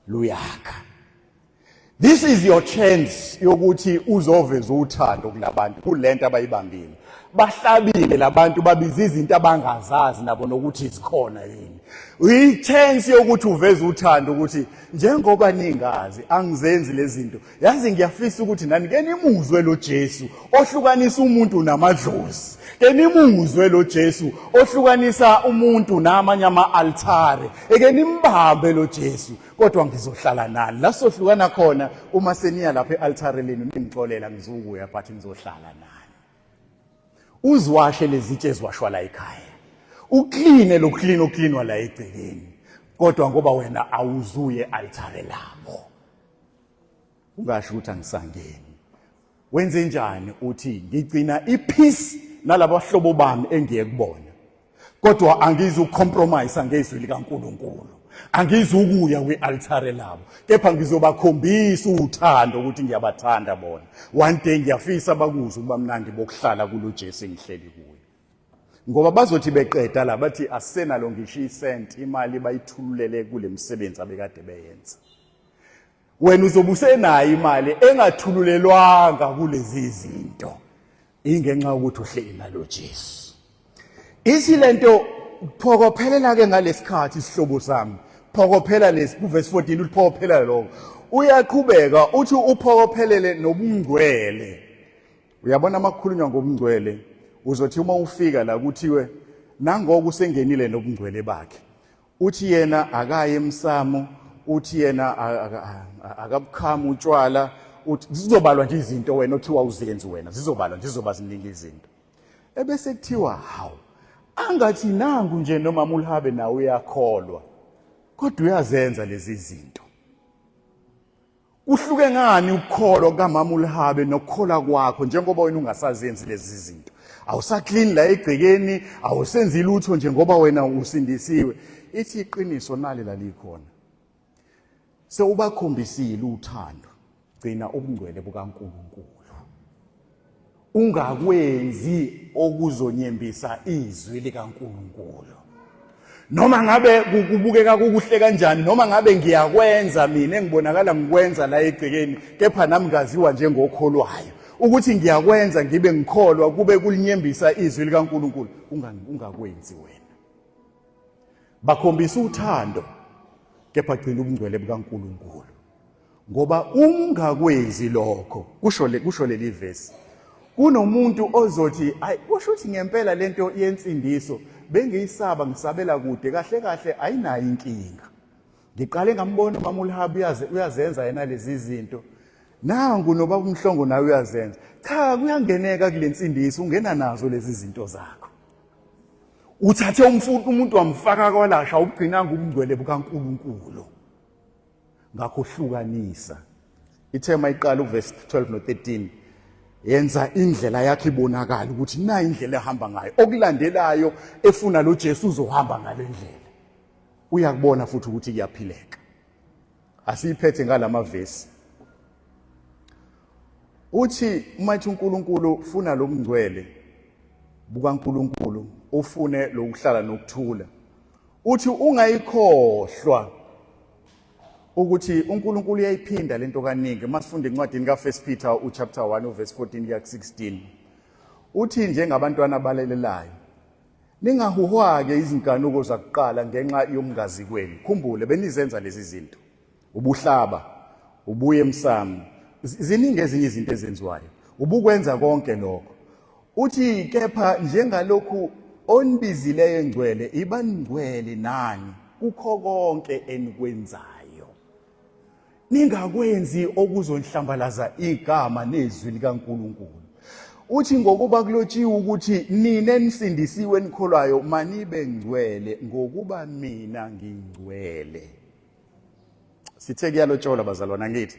Speaker 2: luyakha. This is your chance yokuthi uzoveza uthando kulabantu kulento abayibambile. Bahlabile labantu babiza izinto abangazazi nabo nokuthi zikhona yini. Uyichance yokuthi uveze uthando ukuthi njengoba ningazi angizenzi lezi zinto. Yazi ngiyafisa ukuthi nani ke nimuzwe lo Jesu ohlukanisa umuntu namadlozi. Ke nimuzwe lo Jesu ohlukanisa umuntu namanye ama-altare. Eke nimbambe lo Jesu kodwa ngizohlala nani. La sohlukana khona uma seniya lapha e-altare lenu ningixolela ngizokuya but ngizohlala nani. Uzwashe lezitshe eziwashwa la ekhaya. Ukline lo clean oklinwa la egcekeni. Kodwa ngoba wena awuzuye altare labo. Ungasho ukuthi angisangeni. Wenze njani uthi ngigcina ipeace nalabahlobo bami engiye kubona. Kodwa angizucompromise ngezwi likaNkuluNkulu. Angizukuya kwi-altare labo. Kepha ngizobakhombisa uthando ukuthi ngiyabathanda bona. One day ngiyafisa bakuzwe ukuba mnandi bokuhlala kulo Jesu engihleli kuye. Ngoba bazothi beqeda la bathi asenalo ngisho isent imali bayithululele kule msebenzi abekade beyenza. Wena uzobusenayo imali engathululelwanga kulezi zinto. Ingenxa ukuthi uhleli nalo Jesu. Isilento phokophelela ke ngalesikhathi isihlobo sami. Phokophelela lesi kuverse 14 uthi phokophelela lokho. Uyaqhubeka uthi uphokophelele nobungcwele. Uyabona amakhulunywa ngobungcwele uzothi uma ufika la kuthiwe nangoku usengenile nobungcwele bakhe. Uthi yena akaye emsamo, uthi yena akabukhama utshwala, uthi zizobalwa nje izinto wena othi wawuzenzi wena zizobalwa nje zizoba ziningi izinto. Ebese kuthiwa hawu angathi nangu nje noma mulhabe nawe uyakholwa kodwa uyazenza lezi zinto. Uhluke ngani ukukholwa kukamama uLhabe nokukholwa kwakho njengoba wena ungasazenzi lezi zinto? Awusaclean la egcekeni, awusenzi lutho njengoba wena usindisiwe. Ithi iqiniso nali lalikhona. Sewubakhombisile uthando, gcina ubungcwele bukaNkuluNkulu. Ungakwenzi okuzonyembisa izwi likaNkuluNkulu. Noma ngabe kubukeka kukuhle kanjani, noma ngabe ngiyakwenza mina engibonakala ngikwenza la egcekeni, kepha nami ngaziwa njengokholwayo. Ukuthi ngiyakwenza ngibe ngikholwa kube kulinyembisa izwi likaNkuluNkulu, ungakwenzi wena. Bakhombisa uthando, kepha gcina ubungcwele bukaNkuluNkulu. Ngoba ungakwenzi lokho, kusho leli verse. Kunomuntu ozothi kusho ukuthi ngempela lento yensindiso bengiyisaba ngisabela kude kahle kahle ayinayo inkinga. Ngiqale ngambona uMama uLhabi uyazenza yena lezi zinto. Nangu nobaba uMhlongo nawe uyazenza. Cha kuyangeneka kule nsindiso ungena nazo lezi zinto zakho. Uthathe umuntu wamfaka kwalasha ubugcina ngubungcwele bukaNkuluNkulu. Ngakho hlukanisa. Ithema iqala uverse 12 no 13. Yenza indlela yakhe ibonakala ukuthi na indlela ehamba ngayo okulandelayo efuna lo Jesu uzohamba ngalendlela. Uyakubona futhi ukuthi kuyaphileka. Asiyiphethe ngalamavesi. Uthi umathi uNkulunkulu ufuna lo mngcwele bukaNkulunkulu ufune lokuhlala nokuthula. Uthi ungayikhohlwa ukuthi uNkulunkulu uyayiphinda lento kaningi. Masifunda incwadi kaFirst Peter chapter 1 verse 14 kuya 16. Uthi njengabantwana abalelelayo ningahuhwake izinkanuko zakuqala ngenxa yomngazi kwenu. Khumbule benizenza lezi zinto. Ubuhlaba, ubuye emsamo. Ziningi ezinye izinto ezenziwayo. Ubukwenza konke lokho. Uthi kepha njengalokhu onibizileyo engcwele ibangcwele nani kukho konke enikwenzayo. Ningakwenzi okuzonhlambalaza igama nezwi likaNkuluNkulu. Uthi ngokuba kulotshiwe ukuthi nina enisindisiwe enikholwayo manibe ngcwele ngokuba mina ngingcwele. Sithe kuyalotshola bazalwana ngithi.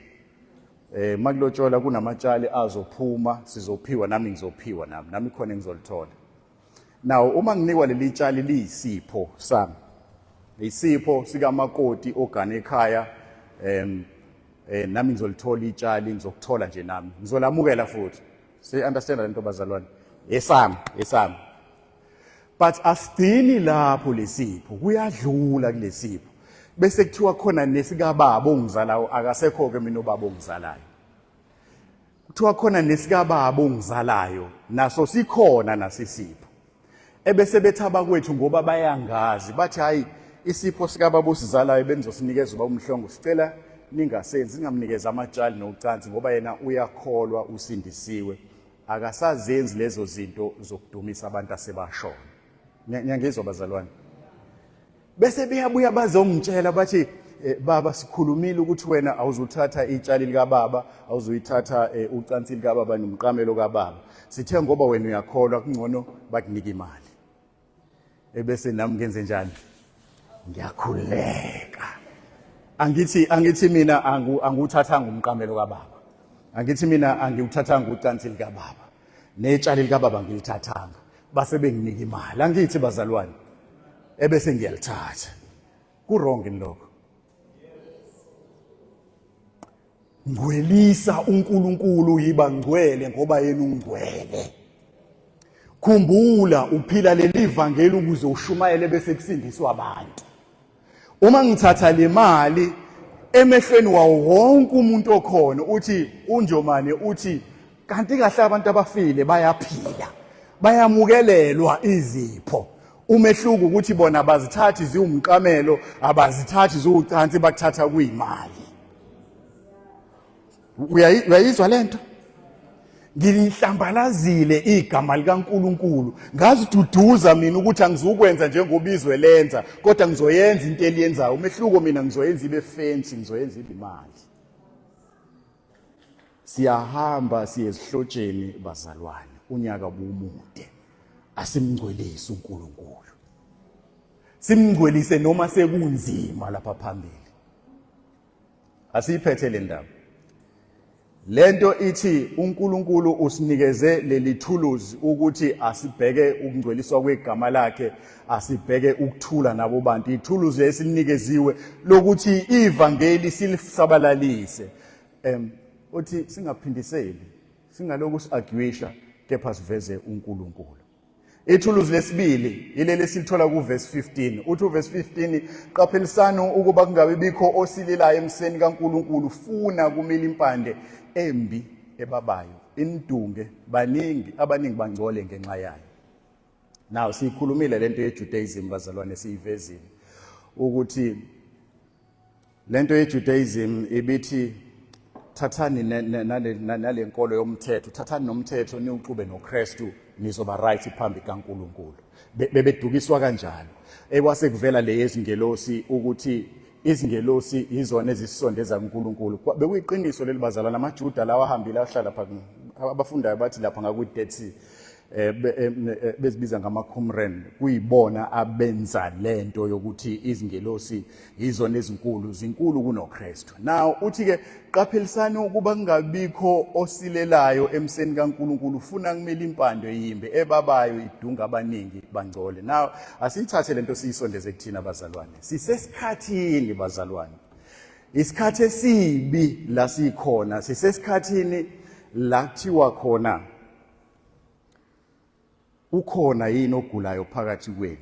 Speaker 2: Makulotshola kunamatshali azophuma sizophiwa nami ngizophiwa nami khona ngizolithola. Now uma nginikwa leli tshali liyisipho sami, isipho sikamakoti ogana ekhaya, nami ngizolithola itshali, ngizokuthola nje nami ngizolamukela futhi. See, understand lento bazalwane? Esami. But asidini lapho lesipho, kuyadlula kulesipho. Bese kuthiwa khona nesikababa ongizalayo, akasekho ke mina ubaba ongizalayo. Kuthiwa khona nesikababa ongizalayo, naso sikhona nasisipho. Ebese bethaba kwethu ngoba bayangazi, bathi hayi isipho sikababa osizalayo benzosinikeza uba umhlongo, sicela ningasenzi, singamnikeza amatshali nocansi ngoba yena uyakholwa usindisiwe. Akasazenzi lezo zinto zokudumisa abantu asebashona. Ngiyangizwa bazalwane. Bese beyabuya bazongitshela bathi baba sikhulumile ukuthi wena awuzuthatha itshali lika baba, awuzuyithatha ucansi lika baba nomqamelo kaBaba. Sithe ngoba wena uyakholwa kungcono bakunika imali. Ebese nami ngenze njani? Ngiyakhuleka. Angithi mina anguthathanga umqamelo kaBaba. Angithi mina angiwuthathanga ucansi lika baba. Netshali lika baba ngilithathanga. Base benginika imali. Angithi bazalwane. Ebese ngiyalithatha. Ku wrong lokho. Ngwelisa uNkulunkulu yiba ngcwele ngoba yena ungcwele. Khumbula uphila leli vangeli ukuze ushumayele bese kusindiswa abantu. Uma ngithatha le mali emehlweni wawo wonke umuntu okhona uthi uNjomane uthi kanti kahle abantu abafile bayaphila. Bayamukelelwa izipho. Umehluko ukuthi bona abazithathi ziwumqamelo, abazithathi ziwucansi bakuthatha kuyimali. Uyayizwa lento? Ngilihlambalazile igama likaNkulunkulu, ngaziduduza mina ukuthi angizukwenza njengobizwe lenza, kodwa ngizoyenza into eliyenzayo. Umehluko mina ngizoyenza ibe fancy, ngizoyenza ibe imali. Siyahamba siyezihlotsheni bazalwane, unyaka bumude. Asimngcwelise uNkulunkulu. Simngcwelise noma sekunzima lapha phambili. Asiyiphethe le ndaba. Lento ithi uNkulunkulu usinikeze leli thuluzi ukuthi asibheke ukungcweliswa kwegama lakhe, asibheke ukuthula nabo bantu. Ithuluzi esinikeziwe lokuthi ivangeli silisabalalise. Uthi singaphindiseli, singaloku siarguisha, kepha siveze uNkulunkulu. Ithuluzi lesibili ilele silithola ku verse 15. Uthi verse 15, qaphelisani ukuba kungabe bikho osilelayo emseni kaNkulunkulu, funa kumila impande embi ebabayo, indunge abaningi bangcole ngenxa yayo. Now sikhulumile lento yeJudaism bazalwane, siyivezile ukuthi lento yeJudaism ibithi thathani nale nkolo yomthetho, thathani nomthetho niwuxube noKristu, nizoba right phambi kaNkulunkulu. Bebedukiswa kanjalo. Ekwase kuvela le yezingelosi ukuthi izingelosi izona ezisondeza kuNkulunkulu. Bekuyiqiniso leli bazalwana, amaJuda lawa ahambile ahlala lapha, abafundayo bathi lapha ngaku-Dead Sea, bezibiza ngama-Qumran, kuyibona abenza lento yokuthi izingelosi izona ezinkulu, zinkulu kunoKristu. Now uthi ke qaphelisani ukuba kungabikho osilelayo emseni kaNkulunkulu, funa kumele impando yimbe ebabayo idunga abaningi bangcole. Now asiyithathe lento siyisondeze kuthina bazalwane. Sisesikhathini bazalwane. Isikhathi esibi la sikhona, sisesikhathini la kuthiwa khona ukhona yini ogulayo phakathi kwenu.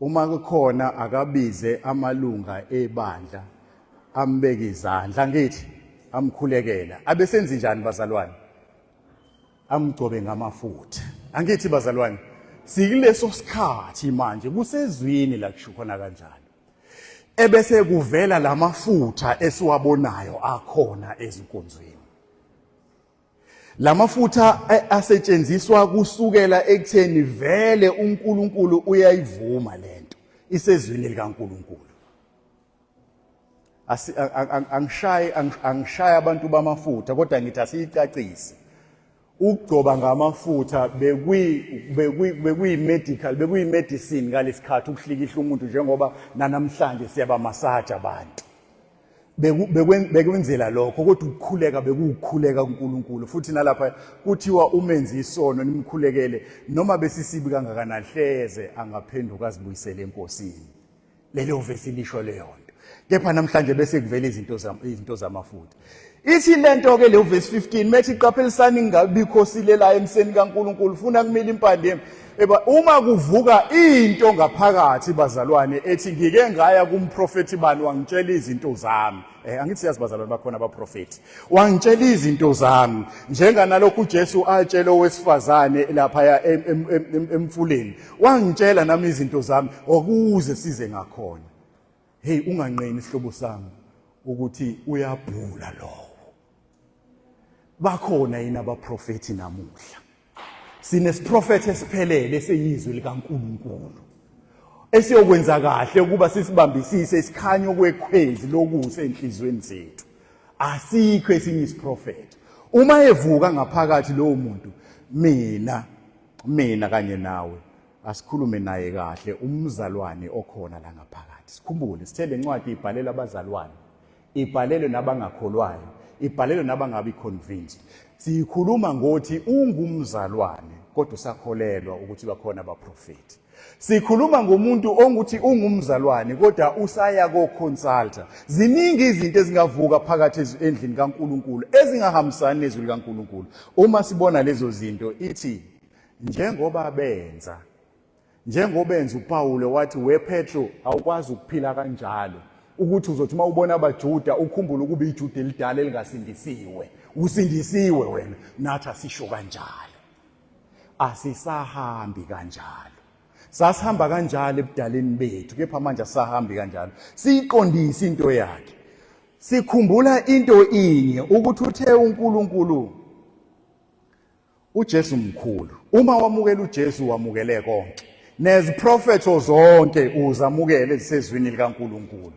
Speaker 2: Uma kukhona akabize amalunga ebandla, ambeke izandla ngithi, amkhulekela. Abesenzi njani bazalwane? Amgcobe ngamafutha. Angithi bazalwane, sikuleso sikhathi manje kusezwini la kusho khona kanjalo. Ebese kuvela lamafutha esiwabonayo akhona ezinkonzweni. Lamafutha asetshenziswa kusukela ekutheni vele uNkulunkulu uyayivuma lento isezwini likaNkulunkulu. Angishaye abantu bamafutha, kodwa ngithi asiyicacise. Ukugcoba ngamafutha bekuyi-medical, bekuyi-medicine ngalesikhathi ukuhlikihla umuntu, njengoba nanamhlanje siyaba massage abantu. bekwenzela lokho kodwa ukukhuleka bekukhuleka kuNkulunkulu futhi nalapha kuthiwa umenzi isono nimkhulekele noma besisibi kangakanani hleze angaphenduka azibuyisele enkosini lelo vesi lisho leyo nto kepha namhlanje bese kuvela izinto zamafutha ithi lento ke le verse 15 methi iqaphelisani ngabikho silela emseni kaNkulunkulu funa kumila impande eba uma kuvuka into ngaphakathi bazalwane ethi ngike ngaya kumprofeti bani wangitshela izinto zami angithi siyazi bazalwane bakhona abaprofeti wangitshela izinto zami njenganalokhu uJesu atshela owesifazane lapha emfuleni wangitshela nami izinto zami ukuze size ngakhona hey unganqeni isihlobo sami ukuthi uyabhula lo bakhona yini abaprofeti namuhla sinesiprofeti esiphelele eseyizwi likaNkulunkulu esiyokwenza kahle ukuba sisibambisise isikhanyo kwekhwezi lokuse enhlizweni zethu asikho esinye isiprofeti uma evuka ngaphakathi lowo muntu mina kanye nawe asikhulume naye kahle umzalwane okhona la ngaphakathi sikhumbule sithele incwadi ibhalela abazalwane ibhalelwe nabangakholwayo ibhalelwe nabangabi convinced sikhuluma ngothi ungumzalwane kodwa usakholelwa ukuthi bakhona abaprofeti sikhuluma ngomuntu onguthi ungumzalwane kodwa usaya ko-consulta ziningi izinto ezingavuka phakathi endlini kaNkulunkulu ezingahambisani nezwi likaNkulunkulu uma sibona lezo zinto ithi njengoba uPawulo wathi wePetro awukwazi ukuphila kanjalo ukuthi uzothi uma ubona abaJuda ukhumbule ukuba iJuda elidala elingasindisiwe usindisiwe wena nathi asisho kanjalo asisahambi kanjalo sasihamba kanjalo ebudaleni bethu kepha manje asahambi kanjalo siqondisa into yakhe sikhumbula into inye ukuthi uthe uNkulunkulu uJesu mkhulu uma wamukela uJesu wamukele konke neziprofeto zonke uzamukele ezisezwini likaNkulunkulu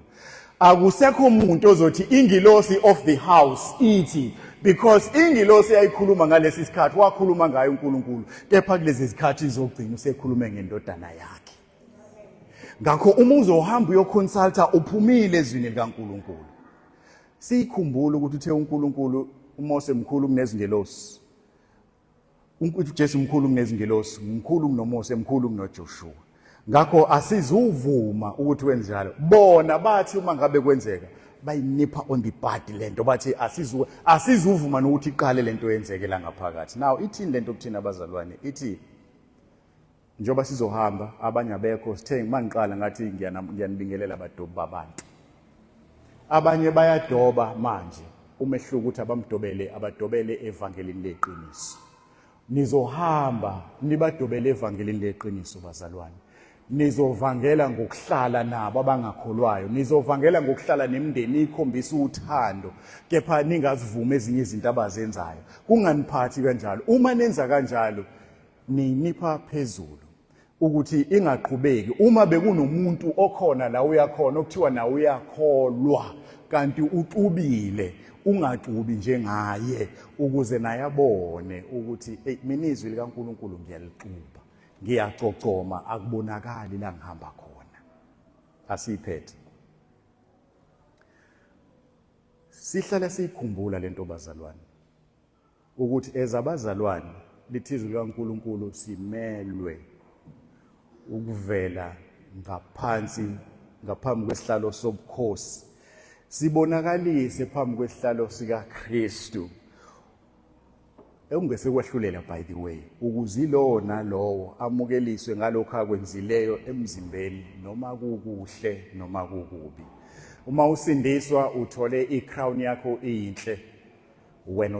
Speaker 2: akusekho umuntu ozothi ingilosi of the house ithi because ingilosi yayikhuluma ngalesi sikhathi wakhuluma ngayo uNkulunkulu kepha kulezi zikhathi izogcina usekhulume ngendodana yakhe ngakho uma uzohamba uyoconsulta uphumile ezwini likaNkulunkulu sikhumbule ukuthi uthe uNkulunkulu uMose mkhulu kunezingelosi uJesu mkhulu kunezingelosi mkhulu kunoMose mkhulu kunoJoshua ngakho asizuvuma ukuthi wenze njalo bona bathi uma ngabe kwenzeka bayinipha on the body lento bathi asizuvuma nokuthi iqale lento yenzeke la ngaphakathi now ithini lento kuthina abazalwane ithi njoba sizohamba abanye abekho sithe mangiqala ngathi ngiyanibingelela abadobi babantu abanye bayadoba manje umehluko ukuthi abadobele evangelini leqiniso nizohamba nibadobele evangelini leqiniso bazalwane nizovangela ngokuhlala nabo abangakholwayo nizovangela ngokuhlala nemndeni ikhombisa uthando kepha ningazivuma ezinye izinto abazenzayo kunganiphathi kanjalo uma nenza kanjalo ninipha phezulu ukuthi ingaqhubeki uma bekunomuntu okhona la uyakhona okuthiwa na uyakholwa kanti uxubile ungaxubi njengaye ukuze naye abone ukuthi mina izwi likaNkulunkulu ngiyalixuba ngiyacocoma akubonakali la ngihamba khona asiphethe sihlala sikhumbula lento bazalwane ukuthi ezabazalwane lithizwe likaNkulunkulu simelwe ukuvela ngaphambi kwesihlalo sobukhosi sibonakalise phambi kwesihlalo sikaKristu engese kwehlulela by the way ukuzilowo nalowo amukeliswe ngalokho akwenzileyo emzimbeni noma kukuhle noma kukubi uma usindiswa uthole icrown yakho inhle wena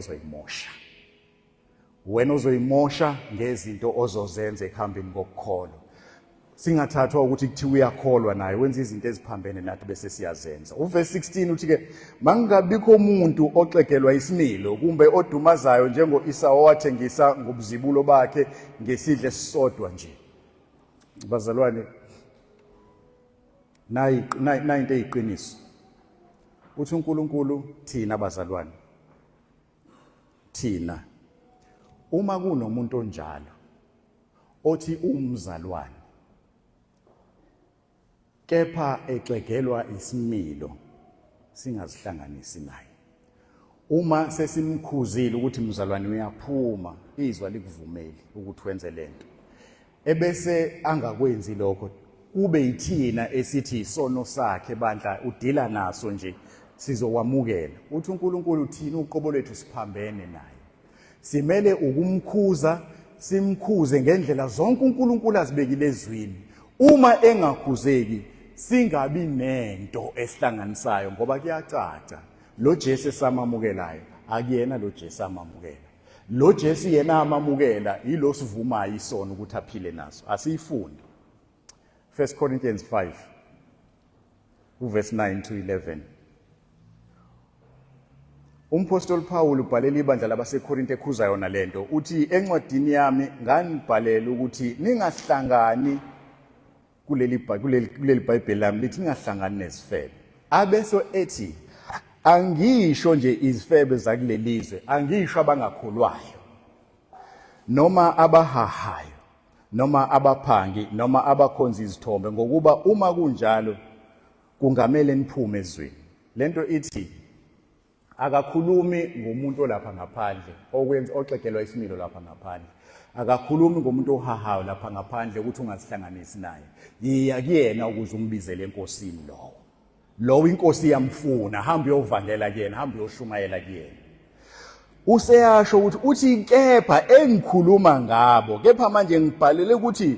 Speaker 2: uzoyimosha ngezinto ozozenza ekuhambeni kokukholwa singathathwa ukuthi kuthiwa uyakholwa naye wenza izinto eziphambene nathi bese siyazenza uverse 16 uthi ke mangabikho umuntu oxegelwa isimilo kumbe odumazayo njengo-Esau wathengisa ngobuzibulo bakhe ngesidle esisodwa nje bazalwane nayi into eyiqiniso uthi uNkulunkulu thina bazalwane thina uma kunomuntu onjalo othi umzalwane kepha exegelwa isimilo singazihlanganisi naye. Uma sesimkhuzile ukuthi mzalwane uyaphuma, izwa likuvumeli ukuthi wenze lento, ebese angakwenzi lokho, kube yithina esithi isono sakhe bandla udila naso nje, sizokwamukela. Uthi uNkulunkulu thina uqobo lwethu siphambene naye, simele ukumkhuza, simkhuze ngendlela zonke uNkulunkulu azibekile ezwini. Uma engakhuzeki singabi nento esihlanganisayo, ngoba kuyacaca lo Jesu esamamukelayo akuyena lo Jesu amamukela. Lo Jesu yena amamukela yilo sivumayo isono ukuthi aphile naso. Asiyifundi 1 Corinthians 5 verse 9 to 11. Umpostoli Paul ubhalela ibandla labaseKorinte ekhuza yona lento, uthi encwadini yami nganibhalela ukuthi ningahlangani kuleli Bhayibheli lami lithi ningahlangani nezifebe. Abeso ethi angisho nje izifebe zakulelizwe, angisho abangakholwayo noma abahahayo noma abaphangi noma abakhonza izithombe, ngokuba uma kunjalo kungamele niphume ezweni. Lento ithi akakhulumi ngomuntu olapha ngaphandle okwenza oxegelwa isimilo lapha ngaphandle, akakhulumi ngomuntu ohahayo lapha ngaphandle ukuthi ungazihlanganisi naye. Yiya kuyena ukuze umbizele enkosini lowo inkosi yamfuna, hamba uyovangela kuyena, hamba uyoshumayela kuyena. Useyasho ukuthi uthi kepha engikhuluma ngabo, kepha manje ngibhalele ukuthi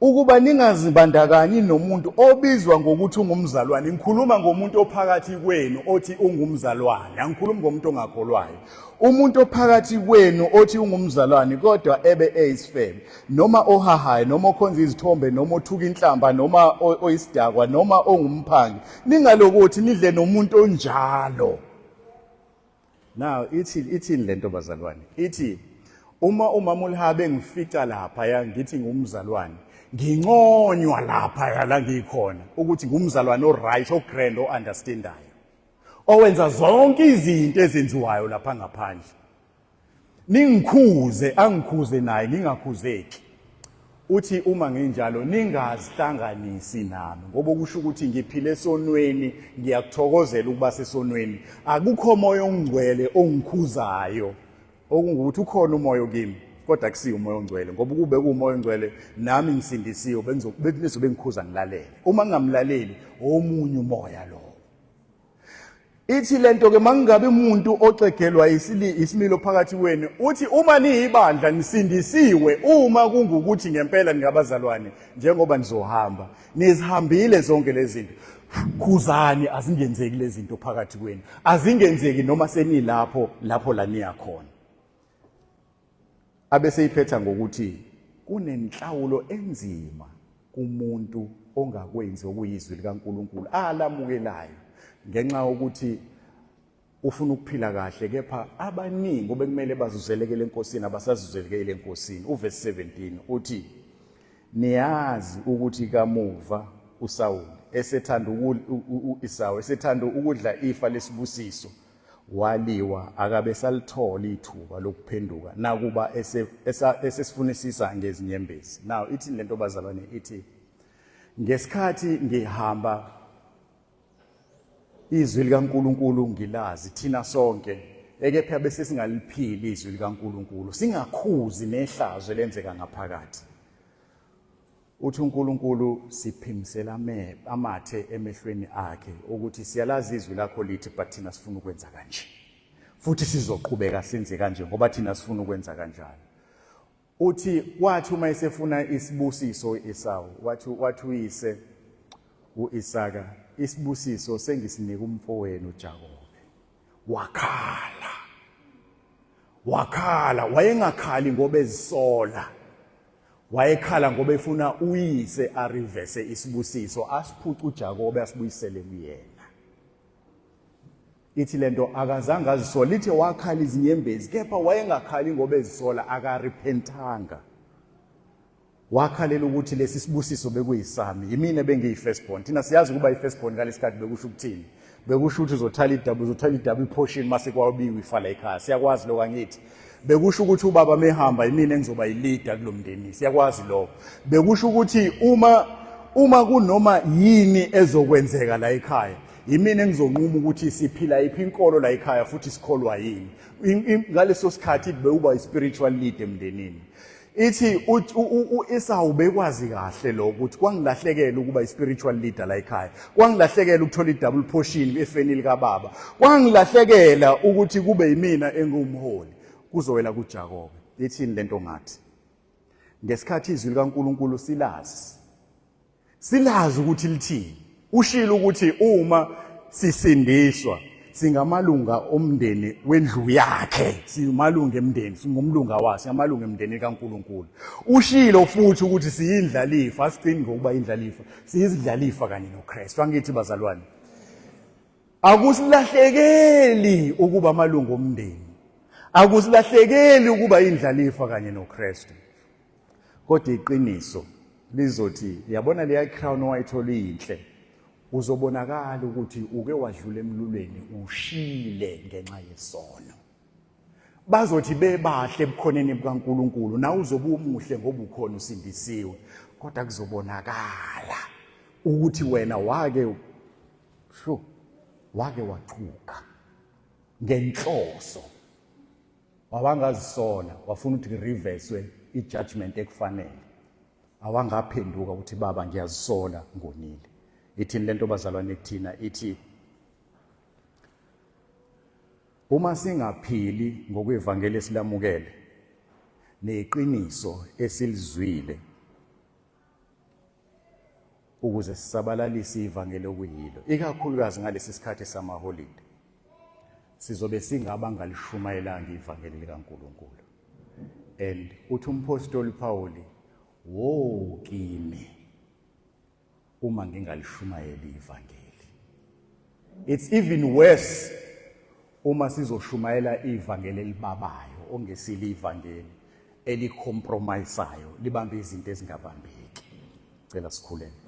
Speaker 2: ukuba ningazibandakanyi nomuntu obizwa ngokuthi ungumzalwane. Ngikhuluma ngomuntu ophakathi kwenu othi ungumzalwane, angikhulumi ngomuntu ongakholwayo. Umuntu ophakathi kwenu othi ungumzalwane kodwa ebe eyisifebe, noma ohahayo noma okhonza izithombe noma othuka inhlamba noma oyisidakwa noma ongumphangi, ningalokuthi nidle nomuntu onjalo. Now ithini lento bazalwane? Ithi uma umama uLhabe ngifica lapha ya ngithi ngumzalwane, nginconywa lapha la ngikhona ukuthi ngumzalwane oright,ogrand, ounderstandayo, owenza zonke izinto ezenziwayo lapha ngaphandle. Ningikhuze, angikhuze naye, ningakhuzeki. Uthi uma nginjalo ningazihlanganisi nami, ngoba kusho ukuthi ngiphile esonweni, ngiyakuthokozela ukuba sesonweni. Akukho moya ongcwele ongikhuzayo, okungukuthi ukhona umoya kimi kodwa kusiyo umoya ongcwele, ngoba kube kuumoya ongcwele nami ngisindisiwe benizobe ngikhuza ngilalele. Uma ngingamlaleli omunye umoya lo. Ithi lento ke mangabe umuntu oxegelwa isimilo phakathi wenu, uthi uma niyibandla nisindisiwe, uma kungukuthi ngempela ningabazalwane njengoba nizohamba, nizihambile zonke lezi zinto, khuzani azingenzeki lezi zinto phakathi kwenu, azingenzeki noma senilapho la niya khona. Abese iphetha ngokuthi kunenhlawulo enzima kumuntu ongakwenzi okuyizwi likaNkulunkulu alamukelayo, ngenxa ukuthi ufuna ukuphila kahle, kepha abaningi obekumele bazuzelekele enkosini abasazuzelekele enkosini. Uverse 17 uthi niyazi ukuthi kamuva uSawuli esethanda ukudla ifa lesibusiso waliwa, akabe salithola ithuba lokuphenduka nakuba esesifunisisa ngezinyembezi. Now ithi lento bazalwane, ithi ngesikhathi ngihamba izwi likaNkulunkulu ngilazi thina sonke, ekepha bese singaliphili izwi likaNkulunkulu, singakhuzi nehlazo lenzeka ngaphakathi. Uthi uNkulunkulu siphimisela amathe emehlweni akhe ukuthi siyalazi izwi lakho lithi but thina sifuna ukwenza kanje, futhi sizoqhubeka senze kanje ngoba thina sifuna ukwenza kanjalo. Uthi wathi uma esefuna isibusiso uEsawu, wathi uyise uIsaka, isibusiso sengisinika umfowenu uJakobe. Wakhala, wayengakhali ngoba ezisola, wayekhala ngoba efuna uyise arivese isibusiso, asiphuca uJakobe asibuyisele kuyena. Ithi lento akazange azisola, lithe wakhala izinyembezi, kepha wayengakhali ngoba ezisola, akarepentanga. Wakhalela ukuthi lesi sibusiso bekuyisami, yimina bengiyi-firstborn. Thina siyazi ukuba i-firstborn ngalesikhathi bekusho ukuthini, bekusho ukuthi uzothala idouble portion mase kwabiwe ifa la ekhaya. Siyakwazi lokho angithi. Bekusho ukuthi ubaba mehamba yimina engizoba yi-leader kulomndeni. Siyakwazi lokho. Bekusho ukuthi uma kunoma yini ezokwenzeka la ekhaya, yimina engizonquma ukuthi siphila yiphi inkolo la ekhaya futhi sikholwa yini. Ngaleso sikhathi bekuba i-spiritual lead emndenini. Ithi u-Esau bekwazi kahle lo ukuthi kwangilahlekela ukuba i-spiritual leader la ekhaya. Kwangilahlekela ukuthola i-double portion efeni likababa. Kwangilahlekela ukuthi kube yimina engumholi. Kuzowela kuJakobe. Ithini lento ngathi? Ngesikhathi izwi likaNkulunkulu silazi ukuthi lithini. Ushilo ukuthi uma sisindiswa singamalunga omndeni wendlu yakhe, simalunga emndeni, singumlunga waso, singamalunga emndeni kaNkulunkulu. Ushilo futhi ukuthi siyindlalifa, asigcini ngokuba indlalifa, siyizidlalifa kanye noKristu. Angithi bazalwane, akusilahlekeli ukuba amalunga omndeni, akusilahlekeli ukuba indlalifa kanye noKristu. Kodwa iqiniso lizothi yabona leya crown owayithola inhle, uzobonakala ukuthi uke wadlula emlulweni ushile ngenxa yesono. Bazothi bebahle ebukhoneni bukaNkulunkulu, na uzobe umuhle ngoba ukhona usindisiwe, kodwa kuzobonakala ukuthi wena wake wachuka ngenhloso, wawangazisona, wafuna ukuthi reverse i-judgment ekufanele. Awangaphenduka ukuthi baba ngiyazisola ngonile. Ithini lento bazalwane kuthina? Ithi uma singaphili ngokwevangeli esilamukele neqiniso esilizwile ukuze sisabalalise ivangeli okuyilo, ikakhulukazi ngalesi sikhathi samaholide, sizobe singabanganishumayelanga ivangeli likaNkulunkulu. And uthi umpostoli Pauli, wo kimi uma ngingalishumayeli ivangeli. It's even worse uma sizoshumayela ivangeli elibabayo, ongesili ivangeli elicompromiseayo, libambe izinto ezingabambeki. Cela sikhuleke.